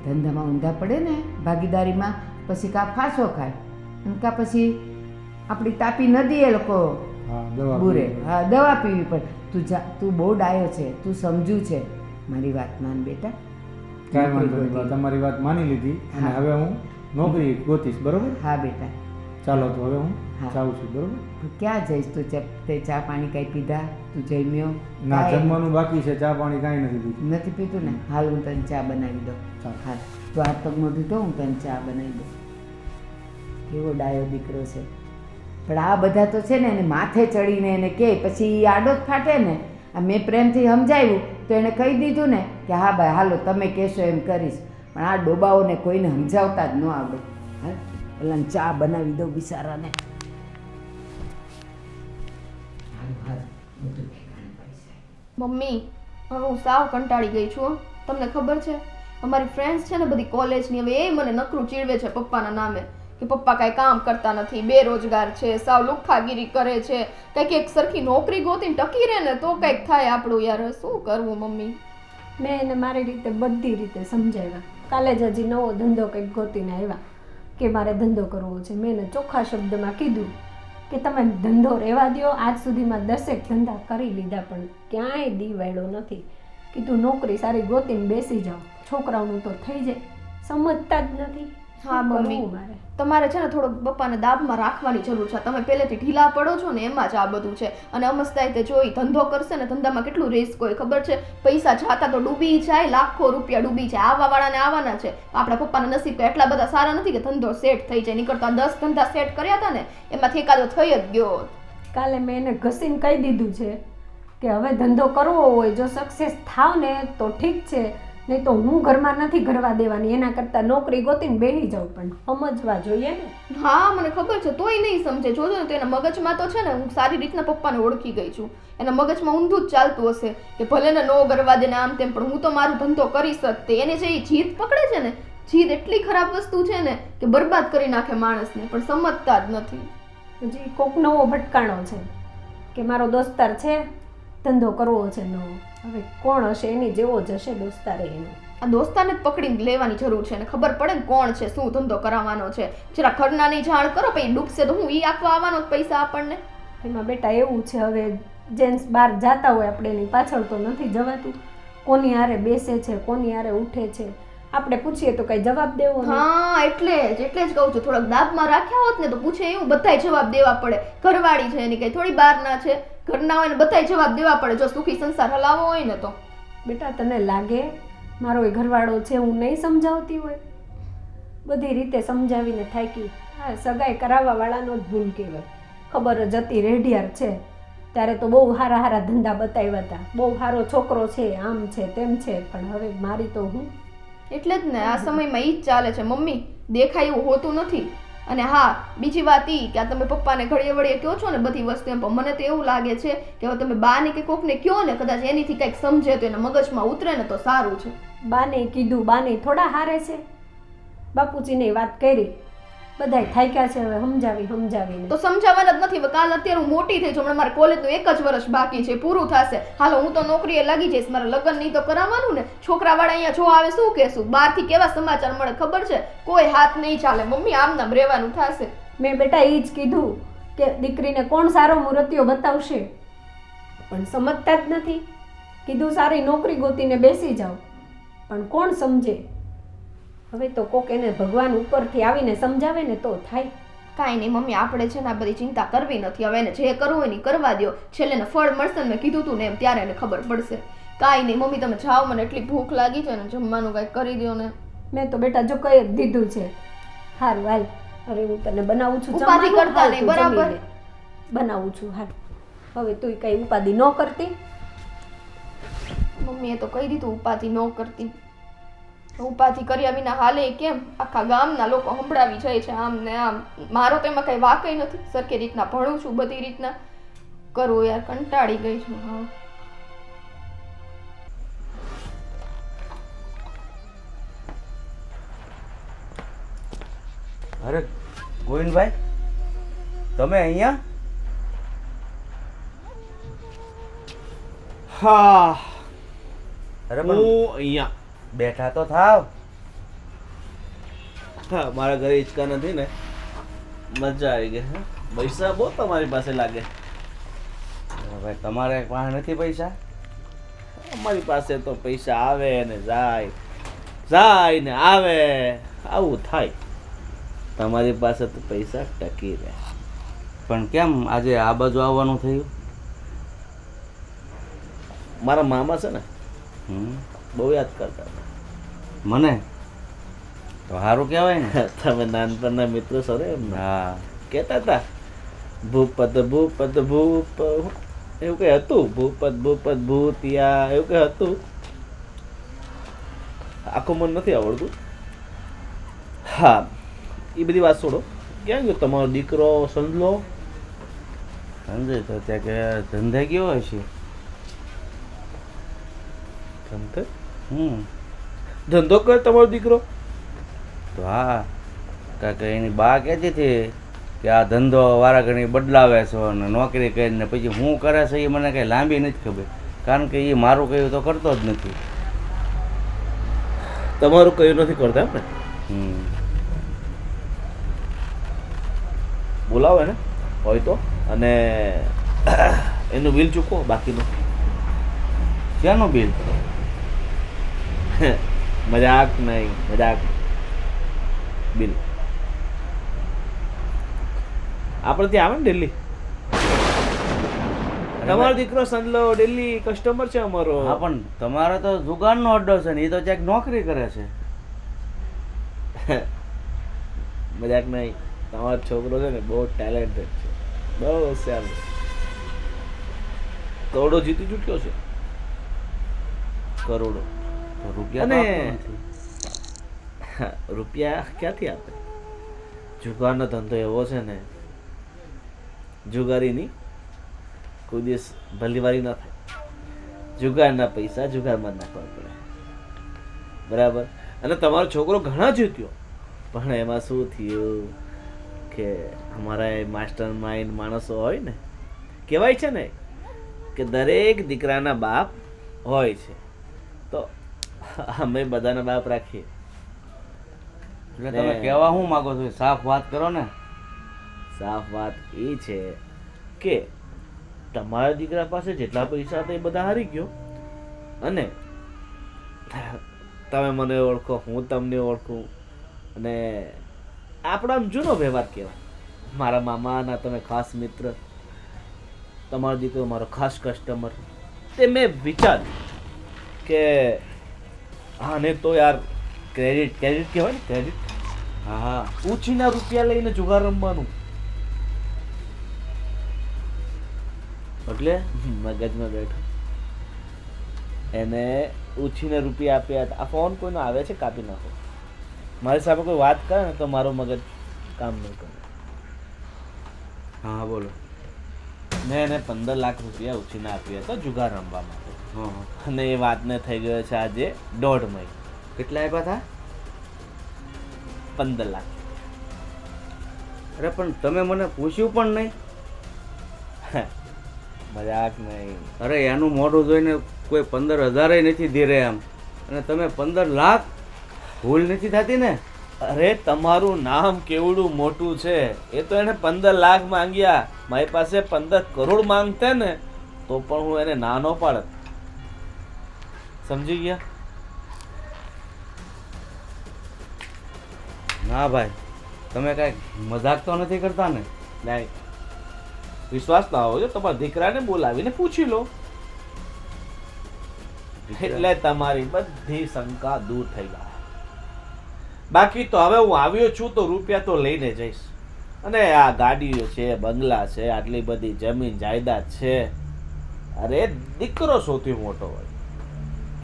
ધંધામાં ઊંધા પડે ને ભાગીદારીમાં, પછી કાં ફાંસો ખાય અને કાં પછી આપણી તાપી નદી એ લોકો હા, દવા બુરે. પીવી. હા, દવા પીવી પડે. તું બહુ ડાયો છે, તું સમજુ છે. મારી વાત માન બેટા. કાંઈ વાંધો નહીં બા, તમારી વાત માની લીધી અને હા. હવે હું નોકરી ગોતીશ, બરોબર? હા બેટા. ચાલો તો હવે હું હા. જાઉં છું, બરોબર? તું ક્યાં જઈશ? તું તે ચા પાણી કાંઈ પીધા? તું જમ્યો? ના, કાંઈ? જમવાનું બાકી છે, ચા પાણી કાંઈ નથી પીધું. નથી પીતું ને? હાલ હું તને ચા બનાવી દઉં. ચાલ. હાલ તું હાથ પગ મોઢું ધો, હું તને ચા બનાવી દઉં. કેવો ડાયો દીકરો છે. પણ આ બધા તો છે ને એને માથે ચડીને એને કહે પછી ઈ આડો જ ફાટે ને. આ મેં પ્રેમથી સમજાવ્યું તો એને કહી દીધું ને કે હા ભાઈ હાલો તમે કહેશો એમ કરીશ. પણ આ ડોબાઓને કોઈને સમજાવતા જ ન આવડે. હા, પેલા ચા બનાવી દઉં બિચારાને. હારું, હારું, બધું ઠેકાણે પડી જાય. મમ્મી, હવે હું સાવ કંટાળી ગઈ છું હો. તમને ખબર છે અમારી ફ્રેન્ડ્સ છે ને બધી કોલેજની, હવે એ મને નકરું ચીડવે છે પપ્પાના નામે કે પપ્પા કાંઈ કામ કરતા નથી, બેરોજગાર છે, સાવ લુખ્ખાગીરી કરે છે. કંઈક એક સરખી નોકરી ગોતીને ટકી રહે ને તો કંઈક થાય આપણું. યાર શું કરવું મમ્મી? મેં એને મારી રીતે બધી રીતે સમજાવ્યા. કાલે જ હજી નવો ધંધો કંઈક ગોતીને આવ્યા કે મારે ધંધો કરવો છે. મેં એને ચોખ્ખા શબ્દમાં કીધું કે તમે ધંધો રહેવા દો. આજ સુધીમાં 10 ધંધા કરી લીધા પણ ક્યાંય દીવાયડો નથી. કીધું નોકરી સારી ગોતીને બેસી જાઓ, છોકરાઓનું તો થઈ જાય. સમજતા જ નથી. હા શું મમ્મી, કરવું મારે? તમારે છે ને થોડોક પપ્પાને દાબમાં રાખવાની જરૂર છે. તમે પહેલેથી ઢીલા પડો છો ને એમાં જ આ બધું છે. અને અમસ્તાય તે જોઈ ધંધો કરશે ને, ધંધામાં કેટલું રિસ્ક હોય ખબર છે? પૈસા જાતા તો ડૂબી જાય, લાખો રૂપિયા ડૂબી જાય. આવવાવાળાને આવવાના છે. આપણા પપ્પાના નસીબ તો એટલા બધા સારા નથી કે ધંધો સેટ થઈ જાય. નીકળતા 10 ધંધા સેટ કર્યા હતા ને એમાંથી એકાદો થઈ જ ગયો. કાલે મેં એને ઘસીને કહી દીધું છે કે હવે ધંધો કરવો હોય જો સક્સેસ થાવ ને તો ઠીક છે, નહીં તો હું ઘરમાં નથી ઘરવા દેવાની. એના કરતાં નોકરી ગોતીને બેસી જાઉં. પણ સમજવા જોઈએ ને. હા મને ખબર છે, તોય નહીં સમજે. જોજો ને તો એના મગજમાં તો છે ને હું સારી રીતના પપ્પાને ઓળખી ગઈ છું. એના મગજમાં ઊંધું જ ચાલતું હશે કે ભલે ને નો કરવા દે ને આમ તેમ, પણ હું તો મારો ધંધો કરી શકતે. એને જે જીદ પકડે છે ને, જીદ એટલી ખરાબ વસ્તુ છે ને કે બરબાદ કરી નાખે માણસને, પણ સમજતા જ નથી. હજી કોક નવો ભટકાણો છે કે મારો દોસ્તાર છે ધંધો કરવો છે નવો. હવે કોણ હશે? એની જેવો જ હશે દોસ્તારે એનો. આ દોસ્તાને જ પકડીને લેવાની જરૂર છે ને ખબર પડે ને કોણ છે, શું ધંધો કરાવવાનો છે. જરા ઘરનાની જાણ કરો, પછી ડૂબશે તો હું ઈ આપવા આવવાનો જ પૈસા આપણને. એમાં બેટા એવું છે, હવે જેન્ટ્સ બહાર જાતા હોય આપણે એની પાછળ તો નથી જવાતું. કોની હારે બેસે છે, કોની હારે ઉઠે છે, આપણે પૂછીએ તો કઈ જવાબ દેવો નહીં. હા એટલે જ કહું છું, થોડાક દાબમાં રાખ્યા હોત ને તો પૂછે એવું બધાય જવાબ દેવા પડે. ઘરવાળી છે એની કઈ થોડી બહારના છે, ઘરના હોય ને બધાય જવાબ દેવા પડે જો સુખી સંસાર હલાવવો હોય ને તો. બેટા તને લાગે મારો એ ઘરવાળો છે હું નહીં સમજાવતી હોય? બધી રીતે સમજાવીને થાકી. હા, સગાઈ કરાવવા વાળાનો જ ભૂલ કહેવાય. ખબર જ હતી રેઢિયાર છે ત્યારે તો બહુ સારા સારા ધંધા બતાવ્યા હતા, બહુ સારો છોકરો છે, આમ છે તેમ છે, પણ હવે મારી તો હું. એટલે જ ને આ સમયમાં ઈ જ ચાલે છે મમ્મી, દેખાય એવું હોતું નથી. અને હા, બીજી વાત ઈ કે આ તમે પપ્પાને ઘડીએ વળીએ કહો છો ને બધી વસ્તુ એમ, પણ મને તો એવું લાગે છે કે હવે તમે બાને કે કોકને કહો ને કદાચ એનીથી કંઈક સમજે તો એના મગજમાં ઉતરે ને તો સારું છે. બાને કીધું, બાને થોડા હારે છે. બાપુજીને વાત કરી, બધાય થાક્યા છે હવે સમજાવીને. તો સમજાવવાના જ નથી. હવે કાલ અત્યારે હું મોટી થઈ છું, હમણાં મારે કોલેજનું 1 જ વર્ષ બાકી છે, પૂરું થશે. હાલો હું તો નોકરીએ લાગી જઈશ, મારે લગ્ન નહીં તો કરાવવાનું ને. છોકરાવાળા અહીંયા જો આવે શું કહેશું, બહારથી કેવા સમાચાર મળે ખબર છે, કોઈ હાથ નહીં ચાલે મમ્મી, આમ નામ રહેવાનું થશે. મેં બેટા એ જ કીધું કે દીકરીને કોણ સારો મૂર્તિઓ બતાવશે, પણ સમજતા જ નથી. કીધું સારી નોકરી ગોતીને બેસી જાઓ, પણ કોણ સમજે? હવે તો કોક એને ભગવાન ઉપરથી આવીને સમજાવે ને તો થાય. કાંઈ નહીં મમ્મી, આપણે છે ને આ બધી ચિંતા કરવી નથી. હવે એને જે કરવું હોય ને કરવા દો, છેલ્લે ને ફળ મળશે ને. મેં કીધું તું ને એમ, ત્યારે એને ખબર પડશે. કાંઈ નહીં મમ્મી, તમે જાઓ, મને એટલી ભૂખ લાગી છે ને, જમવાનું કાંઈક કરી દો ને. મેં તો બેટા જો કહી જ દીધું છે. સારું હાલ, હવે હું તને બનાવું છું. ઉપાધિ જમવાનું. કરતા હાલ નહીં, તું બરાબર? જમી લે. બનાવું છું હાલ. હવે તું કઈ ઉપાધિ ન કરતી. મમ્મીએ તો કહી દીધું ઉપાધિ ન કરતી. ઉપાધિ કર્યા વિના હાલે કેમ? આખા ગામના લોકો સંભળાવી જાય છે આમ ને આમ. મારો તો એમાં કઈ વાકઈ નથી. સરખી રીતના ભણું છું, બધી રીતના કરું. યાર કંટાળી ગઈ છું. હા અરે ગોવિંદભાઈ, તમે અહીંયા? હા, અરે હું પણ અહીંયા. બેઠા તો થાવ. હા, મારા ઘરે હિંચકા નથી ને, મજા આવી ગઈ. હા, પૈસા બહુ તમારી પાસે લાગે. ભાઈ તમારે પાસે નથી પૈસા? અમારી પાસે તો પૈસા આવે ને જાય, જાય ને આવે, આવું થાય. તમારી પાસે તો પૈસા ટકી રહે. પણ કેમ આજે આ બાજુ આવવાનું થયું? મારા મામા છે ને, હમ, બહુ યાદ કરતા હતા. મને તો સારું કહેવાય ને. તમે નાનપણના મિત્રો છો ને એમ. હા, કહેતા હતા ભૂપત ભૂપત ભૂપ, એવું કઈ હતું. ભૂપત ભૂપત ભૂતિયા, એવું કઈ હતું. આખું મન નથી આવડતું. હા, એ બધી વાત છોડો. ક્યાં ગયો તમારો દીકરો સંજલો? સમજે તો ત્યાં કે ધંધે ગયો હશે. ધંધે? હમ, ધંધો કરે તમારો દીકરો? તો હા, કાંઈક એની બા કહેતી હતી કે આ ધંધો વારા ઘણી બદલાવે છે અને નોકરી કરીને પછી હું કરે છે એ મને કંઈ લાંબી નથી ખબર, કારણ કે એ મારું કહ્યું તો કરતો જ નથી. તમારું કયું નથી કરતા એમ ને? હમ, બોલાવે ને હોય તો, અને એનું બિલ ચૂકવો બાકીનું. શેનું બિલ? મજાક નહીં, મજાક. બિલ આપણે ત્યાં આવે ને દિલ્હી. તમારો દીકરો સંદલો દિલ્હી કસ્ટમર છે અમારો. હા, પણ તમારો તો જુગારનો અડ્ડો છે ને, એ તો ક્યાંક નોકરી કરે છે. મજાક નહીં. તમારો છોકરો છે ને બહુ ટેલેન્ટેડ છે, બહુ હોશિયાર છે. કરોડો જીતી ચૂક્યો છે, કરોડો. તો રૂપિયા તો અને આપતો નથી. રૂપિયા ક્યાંથી આપે? જુગારનો ધંધો એવો છે ને, જુગારીની કોઈ દિવસ ભલીવારી ના થાય. જુગારના પૈસા જુગારમાં નાખવા પડે, બરાબર? અને તમારો છોકરો ઘણા જીત્યો, પણ એમાં શું થયું કે અમારા માસ્ટર માઇન્ડ માણસો હોય ને, કહેવાય છે ને કે દરેક દીકરાના બાપ હોય છે. તો અમે બધાના બાપ રાખીએ. એટલે તમે કહેવા શું માગો છો? સાફ વાત કરો ને. સાફ વાત એ છે કે તમારા દીકરા પાસે જેટલા પૈસા હતા એ બધા હારી ગયો, અને તમે મને ઓળખો, હું તમને ઓળખું, અને આપણો આમ જૂનો વ્યવહાર કહેવાય. મારા મામાના તમે ખાસ મિત્ર, તમારો દીકરો મારો ખાસ કસ્ટમર. તે મેં વિચાર્યું કે આને તો યાર ક્રેડિટ કહેવાય ને, ક્રેડિટ. હા હા, ઉછીના રૂપિયા લઈને જુગાર રમવાનું. એટલે મગજમાં બેઠો એને ઉછીને રૂપિયા આપ્યા હતા. આ ફોન કોઈનો આવે છે, કાપી નાખો. મારી સામે કોઈ વાત કરે ને તો મારો મગજ કામ નહીં કરે. હા હા, બોલો. મેં એને 15 લાખ રૂપિયા ઉછીને આપ્યા હતા જુગાર રમવા માટે. હા હા, અને એ વાતને થઈ ગયો છે આજે 1.5 મહિનો. કેટલા આપ્યા હતા? 15 લાખ. અરે પણ તમે મને પૂછ્યું પણ નહીં. મજાક નહીં. અરે એનું મોઢું જોઈને કોઈ 15,000 નથી દે રહે આમ, અને તમે 15 લાખ? ભૂલ નથી થતી ને? અરે તમારું નામ કેવડું મોટું છે, એ તો એને 15 લાખ માંગ્યા. મારી પાસે 15 કરોડ માંગતે ને તો પણ હું એને ના ન પાડત. સમજી ગયા? ના ભાઈ, તમે કાંઈ મજાક તો નથી કરતા ને? નહીં, વિશ્વાસ ના હોય તો તમારા દીકરાને બોલાવીને પૂછી લો, એટલે તમારી બધી શંકા દૂર થઈ જાય. બાકી તો હવે હું આવ્યો છું તો રૂપિયા તો લઈને જઈશ. અને આ ગાડીઓ છે, બંગલા છે, આટલી બધી જમીન જાયદાદ છે. અરે દીકરો સૌથી મોટો હોય.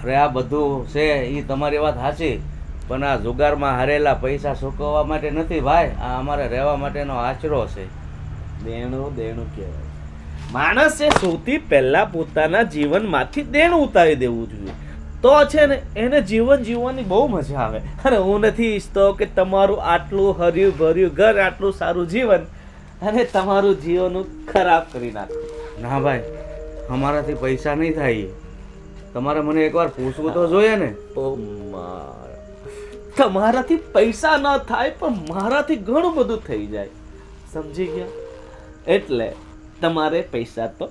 અરે આ બધું છે એ તમારી વાત સાચી, પણ આ જુગારમાં હારેલા પૈસા ચૂકવવા માટે નથી ભાઈ, આ અમારે રહેવા માટેનો આશરો છે. દેણું કહેવાય. માણસે સૌથી પહેલા પોતાના જીવનમાંથી દેણું ઉતારી દેવું જોઈએ, તો છે ને એને જીવન જીવવાની બહુ મજા આવે. અને હું નથી ઈચ્છતો કે તમારું આટલું હર્યું ભર્યું ઘર, આટલું સારું જીવન, અને તમારું જીવન ખરાબ કરી નાખો. ના ભાઈ, અમારાથી પૈસા નહીં થાય. તમારે મને એકવાર પૂછવું તો જોઈએ ને. ઓ તમારાથી પૈસા ન થાય પણ મારાથી ઘણું બધું થઈ જાય. સમજી ગયા? એટલે તમારે પૈસા તો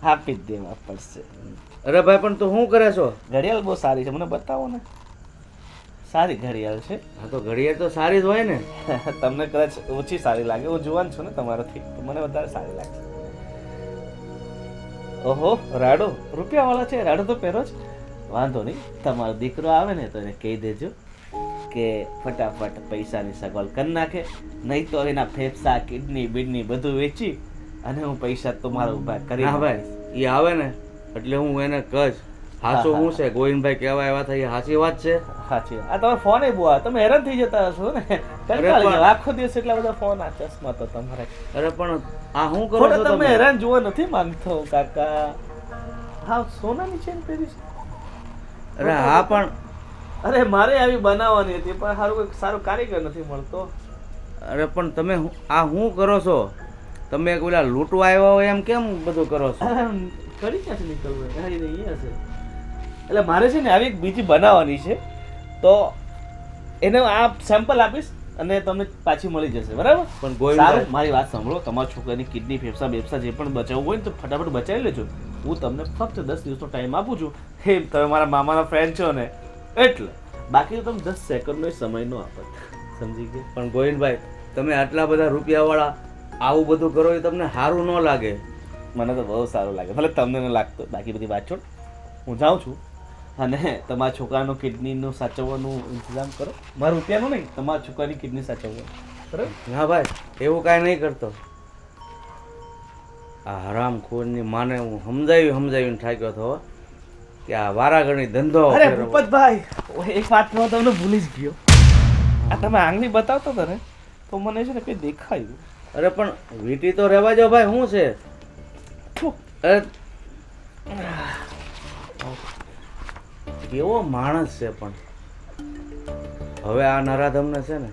આપી જ દેવા પડશે. અરે ભાઈ, પણ તું શું કરે છો? ઘડિયાળ બહુ સારી છે, મને બતાવો ને. સારી ઘડિયાળ છે. હા તો ઘડિયાળ તો સારી જ હોય ને. તમને કદાચ ઓછી સારી લાગે, હું જુવાન છું ને તમારાથી, તો મને વધારે સારી લાગશે. ઓહો, રાડો રૂપિયાવાળા છે, રાડો તો પહેરો જ. વાંધો નહીં, તમારો દીકરો આવે ને તો એને કહી દેજો કે ફટાફટ પૈસાની સગવડ કરી નાખે, નહીં તો એના ફેફસા, કિડની બીડની બધું વેચી અને હું પૈસા તમારા ઉભા કરી. હા ભાઈ, એ આવે ને એટલે હું એને કહીશ. હાચું શું છે ગોવિંદભાઈ કહેવા આવ્યા હતા, એ સાચી વાત છે. સાચી. આ તમારો ફોન એ બહુ આવે, તમે હેરાન થઈ જતા હશો ને, કંટાળી જાવ. આખો દિવસ એટલા બધા ફોન આ ચશ્મા તો તમારે. અરે પણ આ શું કરો છો તમે તમે? હેરાન જોવા નથી માંગતો કાકા. હા, સોનાની ચેન પહેરી છે. અરે હા, પણ અરે મારે આવી બનાવવાની હતી પણ સારું કોઈ સારો કારીગર નથી મળતો. અરે પણ તમે આ શું કરો છો? તમે પેલા લૂંટવા આવ્યા હોય એમ કેમ બધું કરો છો? કરી ક્યાંથી નીકળવું? અહીંયા છે. એટલે મારે છે ને આવી એક બીજી બનાવવાની છે, તો એને આ સેમ્પલ આપીશ અને તમને પાછી મળી જશે, બરાબર? પણ સારું, મારી વાત સાંભળો. તમારા છોકરાની કિડની, ફેફસા બેફસા જે પણ બચાવવું હોય ને તો ફટાફટ બચાવી લેજો. હું તમને ફક્ત 10 દિવસનો ટાઈમ આપું છું. હે, તમે મારા મામાના ફ્રેન્ડ છો ને એટલે. બાકી તો તમે 10 સેકન્ડનો સમય નો આપત. સમજી ગયા? પણ ગોવિંદભાઈ, તમે આટલા બધા રૂપિયાવાળા આવું બધું કરો એ તમને સારું ન લાગે? મને તો બહુ સારું લાગે, ભલે તમને ન લાગતો. બાકી બધી વાત છોડ, હું જાઉં છું અને તમારા છોકરાનું કિડનીનું સાચવવાનું ઇંતજામ કરો. મારા રૂપિયાનું નહીં, તમારા છોકરાની કિડની સાચવવાનું, બરાબર? ના ભાઈ, એવું કાંઈ નહીં કરતો. આ હરામખોરની માને હું સમજાવીને થાક્યો હતો કે આ વારાઘડી ધંધો. અરે ભૂપતભાઈ, એક વાત કહો, તમને ભૂલી જ ગયો. આ તમે આંગળી બતાવતો હતો ને તો મને છે ને કંઈ દેખાયું. અરે પણ વીટી તો રહેવા જો ભાઈ, શું છે? અરે કેવો માણસ છે પણ. હવે આ નરાધમને છે ને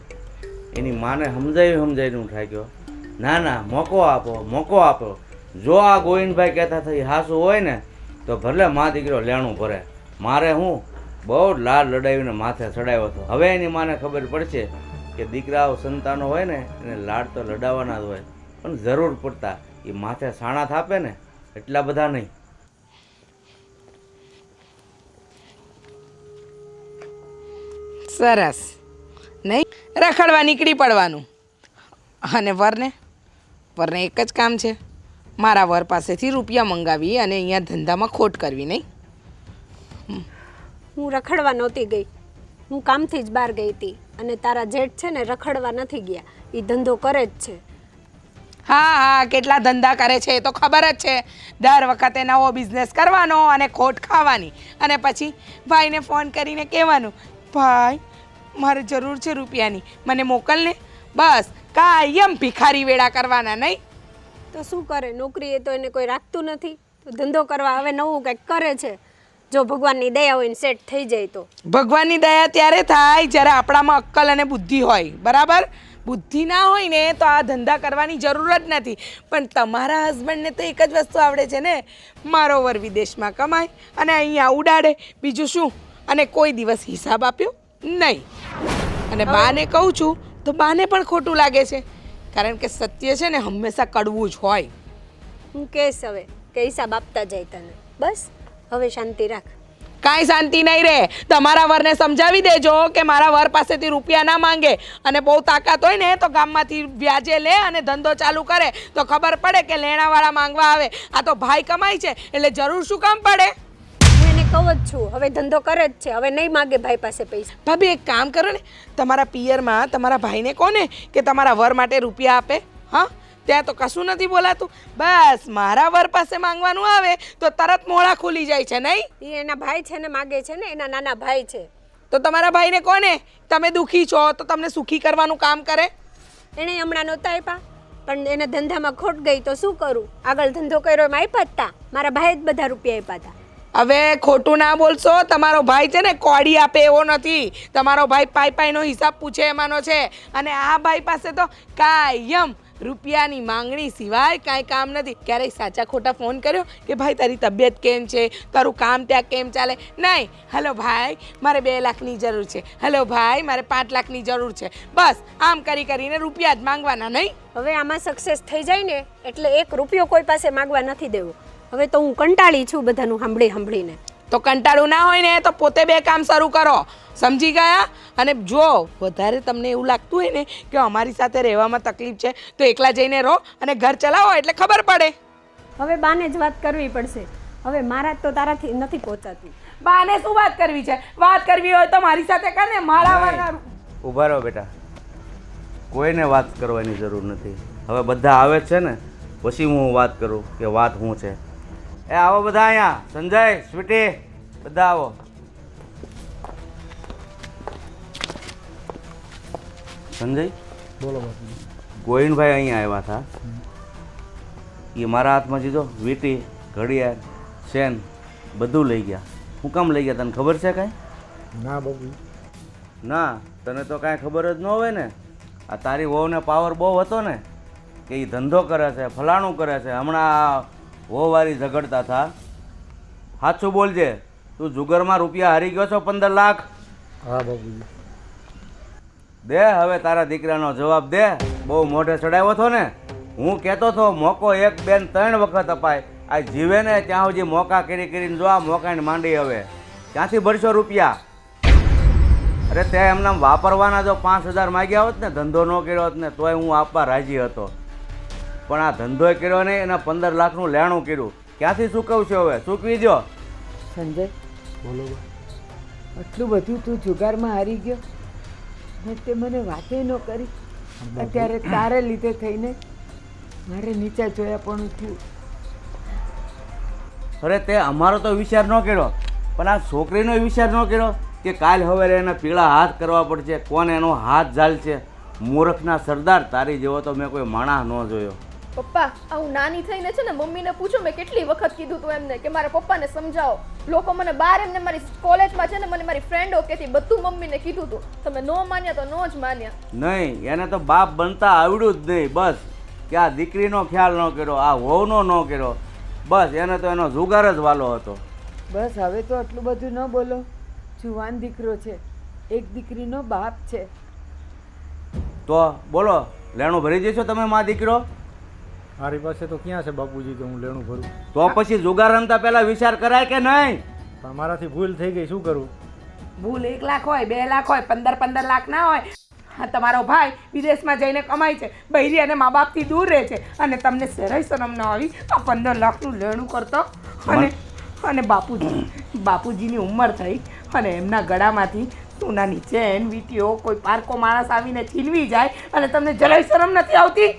એની માને સમજાવીને હું થાક્યો. ના ના, મોકો આપો. જો આ ગોવિંદભાઈ કહેતા થઈ હાસું હોય ને તો ભલે મા દીકરો લેણું ભરે. મારે હું બહુ લાડ લડાવીને માથે ચડાવ્યો હતો. હવે એની માને ખબર પડશે કે દીકરાઓ સંતાનો હોય ને એને લાડ તો લડાવવાના જ હોય, પણ જરૂર પડતા એ માથે સાણા થાપે ને એટલા બધા નહીં. સરસ નહીં, રખડવા નીકળી પડવાનું. અને વરને એક જ કામ છે, મારા વર પાસેથી રૂપિયા મંગાવી અને અહીંયા ધંધામાં ખોટ કરવી. નહીં, હું રખડવા નહોતી ગઈ, હું કામથી જ બહાર ગઈ હતી. અને તારા જેઠ છે ને રખડવા નથી ગયા, એ ધંધો કરે જ છે. હા હા, કેટલા ધંધા કરે છે એ તો ખબર જ છે. દર વખતે નવો બિઝનેસ કરવાનો અને ખોટ ખાવાની, અને પછી ભાઈને ફોન કરીને કહેવાનું, ભાઈ મારે જરૂર છે રૂપિયાની, મને મોકલને. બસ કાયમ ભિખારી વેળા કરવાના. નહીં તો શું કરે, નોકરીએ તો એને કોઈ રાખતું નથી, તો ધંધો કરવા હવે નવું કંઈક કરે છે. જો ભગવાનની દયા હોય ને સેટ થઈ જાય તો. ભગવાનની દયા ત્યારે થાય જ્યારે આપણામાં અક્કલ અને બુદ્ધિ હોય. બરાબર, બુદ્ધિ ના હોય ને તો આ ધંધા કરવાની જરૂર જ નથી. પણ તમારા હસબન્ડને તો એક જ વસ્તુ આવડે છે ને, મારો વર વિદેશમાં કમાય અને અહીંયા ઉડાડે, બીજું શું. અને કોઈ દિવસ હિસાબ આપ્યો નહીં. અને બાને કહું છું તો બાને પણ ખોટું લાગે છે, કારણ કે સત્ય છે ને હંમેશા કડવું જ હોય. હું કહીશ હવે કે હિસાબ આપતા જાય તને. બસ હવે શાંતિ રાખ. કાંઈ શાંતિ નહીં રહે. તમારા વરને સમજાવી દેજો કે મારા વર પાસેથી રૂપિયા ના માંગે, અને બહુ તાકાત હોય ને તો ગામમાંથી વ્યાજે લે અને ધંધો ચાલુ કરે, તો ખબર પડે કે લેણાવાળા માંગવા આવે. આ તો ભાઈ કમાય છે એટલે જરૂર શું કામ પડે. હું એને કહું જ છું, હવે ધંધો કરે જ છે, હવે નહીં માગે ભાઈ પાસે પૈસા. ભાભી એક કામ કરો ને, તમારા પિયરમાં તમારા ભાઈને કોને કે તમારા વર માટે રૂપિયા આપે. હા, ત્યાં તો કશું નથી બોલાતું. બસ મારા વર પાસે માંગવાનું આવે તો તરત મોડા ખુલી જાય છે. નહીં, એ એના ભાઈ છે ને માગે છે ને, એના નાના ભાઈ છે. તો તમારા ભાઈને કોને, તમે દુઃખી છો તો તમને સુખી કરવાનું કામ કરે. એણે હમણાં નહોતા આપ્યા, પણ એના ધંધામાં ખોટ ગઈ તો શું કરું. આગળ ધંધો કર્યો એમાં આપ્યા જ હતા, મારા ભાઈએ જ બધા રૂપિયા આપ્યા હતા. હવે ખોટું ના બોલશો. તમારો ભાઈ છે ને કોડી આપે એવો નથી. તમારો ભાઈ પાઈનો હિસાબ પૂછે એમાંનો છે. અને આ ભાઈ પાસે તો કાયમ રૂપિયાની માંગણી સિવાય કાંઈ કામ નથી. ક્યારેય સાચા ખોટા ફોન કર્યો કે ભાઈ તારી તબિયત કેમ છે, તારું કામ ત્યાં કેમ ચાલે? નહીં, હેલો ભાઈ મારે 2 લાખની જરૂર છે, હેલો ભાઈ મારે 5 લાખની જરૂર છે. બસ આમ કરી કરીને રૂપિયા જ માંગવાના. નહીં, હવે આમાં સક્સેસ થઈ જાય ને એટલે 1 રૂપિયો કોઈ પાસે માંગવા નથી દેવો. હવે તો હું કંટાળી છું બધાનું સાંભળીને. તો કંટાળું ના હોય ને તો પોતે 2 કામ શરૂ કરો. સમજી ગયા? અને જો વધારે તમને એવું લાગતું હોય ને કે અમારી સાથે રહેવામાં તકલીફ છે તો એકલા જઈને રહો અને ઘર ચલાવો એટલે ખબર પડે. હવે બાને જ વાત કરવી પડશે. હવે મારા તો તારાથી નથી પહોંચાતું. બાને શું વાત કરવી છે? વાત કરવી હોય તો મારી સાથે કર ને. મારા વાળા ઊભા રહો બેટા, કોઈને વાત કરવાની જરૂર નથી. હવે બધા આવે છે ને પછી હું વાત કરું કે વાત શું છે. એ આવો બધા અહીંયા, સંજય, સ્વીટી, બધા આવો. સંજય, બોલો. ગોવિંદભાઈ અહીંયા આવ્યા હતા. એ મારા હાથમાં જીધો વીટી, ઘડિયાળ, ચેન બધું લઈ ગયા. હું કામ લઈ ગયા તને ખબર છે કાંઈ? ના બાબુ, ના, તને તો કાંઈ ખબર જ ન હોય ને. આ તારી વહુને પાવર બહુ હતો ને કે એ ધંધો કરે છે, ફલાણું કરે છે. હમણાં વહુવારી ઝઘડતા હતા. સાચું બોલજે, તું જુગરમાં રૂપિયા હારી ગયો છો 15 લાખ? હા બાબુજી. દે હવે તારા દીકરાનો જવાબ દે. બહુ મોઢે ચડાવ્યો હતો ને. હું કહેતો હતો મોકો 1, 2, 3 વખત અપાય. આ જીવે ને ત્યાં સુધી મોકા કરીને જો આ મોકાને માંડી. હવે ક્યાંથી ભરશો રૂપિયા? અરે તે એમના વાપરવાના જો 5000 માગ્યા હોત ને, ધંધો ન કર્યો હોત ને તોય હું આપવા રાજી હતો. પણ આ ધંધો કર્યો નહીં, એના 15 લાખનું લેણું કર્યું. ક્યાંથી ચૂકવશો? હવે ચૂકવી દો. સંજય, બોલો. આટલું બધું તું જુગારમાં હારી ગયો ને તે મને વાતે ન કરી. અત્યારે તારે લીધે થઈને મારે નીચા જોયા પણ થયું. અરે તે અમારો તો વિચાર ન કર્યો, પણ આ છોકરીનો વિચાર ન કર્યો કે કાલ હવે એના પીળા હાથ કરવા પડશે, કોણ એનો હાથ ઝાલશે. મૂર્ખના સરદાર, તારી જેવો તો મેં કોઈ માણસ ન જોયો. પપ્પા, આ હું નાની થઈને છે ને મમ્મીને પૂછો મેં કેટલી વખત કીધું તું એમને કે મારા પપ્પાને સમજાવો. લોકો મને બહાર એમને મારી કોલેજમાં છે ને મને મારી ફ્રેન્ડો કહેતી, બધું મમ્મીને કીધું તું. તમે નો માન્યા તો નો જ માન્યા. નહીં, એને તો બાપ બનતા આવડ્યું જ નહીં. બસ કે આ દીકરીનો ખ્યાલ ન કર્યો, આ વહુનો ન કર્યો. બસ એને તો એનો જુગાર જ વાલો હતો. બસ હવે તો આટલું બધું ન બોલો. જુવાન દીકરો છે, એક દીકરીનો બાપ છે. તો બોલો, લેણું ભરી દેશો તમે મા દીકરો? મારી પાસે તો ક્યાં છે બાપુજી કે હું લેણું ભરું? તો પછી જુગાર રમતા પહેલા વિચાર કરાય કે નહીં? પણ મારાથી ભૂલ થઈ ગઈ, શું કરું? ભૂલ 1 લાખ હોય 2 લાખ હોય 15 લાખ ના હોય. હા, તમારો ભાઈ વિદેશમાં જઈને કમાય છે, બૈરી અને મા બાપથી દૂર રહે છે, અને તમને જરાય શરમ ન આવી આ 15 લાખનું લેણું કરતો? અને બાપુજીની ઉંમર થઈ અને એમના ગળામાંથી સોનાની ચેન વીંટીઓ કોઈ પારકો માણસ આવીને છીનવી જાય અને તમને જરાય શરમ નથી આવતી?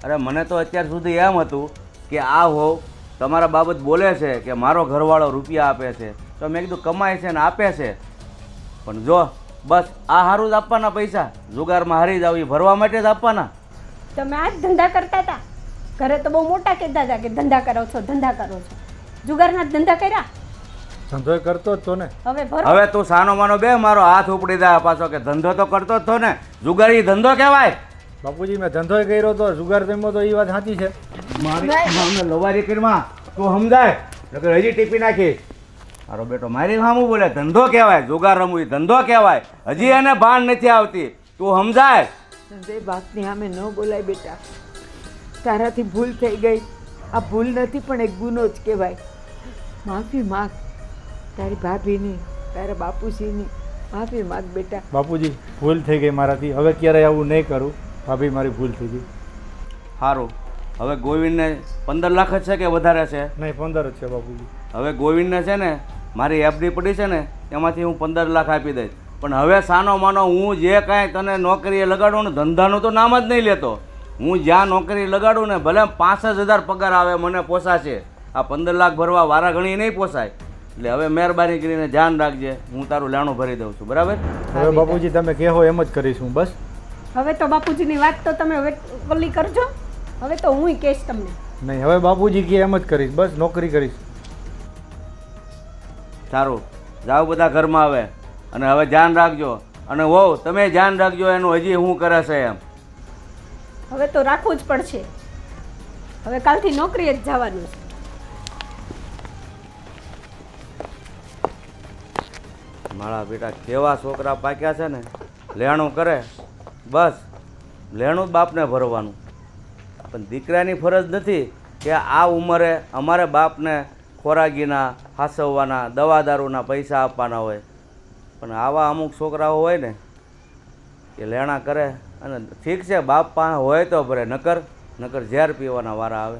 અરે મને તો અત્યાર સુધી એમ હતું કે આ હોવ તમારા બાબત બોલે છે કે મારો ઘરવાળો રૂપિયા આપે છે, તો મેં કીધું કમાય છે ને આપે છે. પણ જો બસ આ હારું જ આપવાના પૈસા, જુગારમાં હારી જાવ એ ભરવા માટે જ આપવાના. તમે આ જ ધંધા કરતા હતા? ઘરે તો બહુ મોટા કહેતા હતા કે ધંધા કરો છો, ધંધા કરો છો. જુગારના જ ધંધા કર્યા? ધંધો કરતો જ તો ને. હવે ભરો. હવે તું સાનો માનો બે મારો હાથ ઉપડી દે પાછો કે ધંધો તો કરતો જ તો ને. જુગારી ધંધો કહેવાય? બાપુજી મેં ધંધો કર્યો તો, જુગાર રમ્યો તો, એ વાત સાચી છે. મારી લવારી કરીમાં તું સમજાય નકર હજી ટીપી નાખીશ. મારો બેટો મારી સામું બોલે ધંધો કહેવાય, જુગાર રમવું એ ધંધો કહેવાય. હજી એને ભાન નથી આવતી, તું સમજાય? સંજય, બાપની સામે ન બોલાય બેટા. તારાથી ભૂલ થઈ ગઈ. આ ભૂલ નથી પણ એક ગુનો જ કહેવાય. માફી માગ, તારી ભાભીની, તારા બાપુજીની માફી માગ બેટા. બાપુજી ભૂલ થઈ ગઈ મારાથી, હવે ક્યારેય આવું નહીં કરું. ભાભી મારી ભૂલ થઈ ગઈ. સારું, હવે ગોવિંદને 15 લાખ જ છે કે વધારે છે? નહીં, 15 જ છે બાપુજી. હવે ગોવિંદને છે ને મારી એફડી પડી છે ને એમાંથી હું 15 લાખ આપી દઈશ. પણ હવે સાનો માનો હું જે કાંઈ તને નોકરીએ લગાડું ને ધંધાનું તો નામ જ નહીં લેતો. હું જ્યાં નોકરી લગાડું ને ભલે 65,000 પગાર આવે મને પોસાશે, આ 15 લાખ ભરવા વારા ઘણી નહીં પોસાય. એટલે હવે મહેરબાની કરીને ધ્યાન રાખજે, હું તારું લેણું ભરી દઉં છું, બરાબર? હવે બાપુજી તમે કહો એમ જ કરીશું બસ. હવે તો બાપુજીની વાત તો તમે હવે ઓલી કરજો. હવે તો હું કહીશ તમને. નહીં, હવે બાપુજી કહે એમ જ કરીશ, બસ નોકરી કરીશ. સારું, જાઓ બધા ઘરમાં આવે અને હવે ધ્યાન રાખજો. અને હોવ તમે ધ્યાન રાખજો એનું હજી શું કરે છે એમ. હવે તો રાખવું જ પડશે. હવે કાલથી નોકરીએ જ જવાનું છે. મારા બેટા કેવા છોકરા પાક્યા છે ને, લેણું કરે બસ લેણું જ બાપને ભરવાનું. પણ દીકરાની ફરજ નથી કે આ ઉંમરે અમારે બાપને ખોરાકીના, હાસવવાના, દવા દારૂના પૈસા આપવાના હોય. પણ આવા અમુક છોકરાઓ હોય ને કે લેણા કરે અને ઠીક છે બાપ પાસે હોય તો ભરે, નકર ઝેર પીવાના વારા આવે.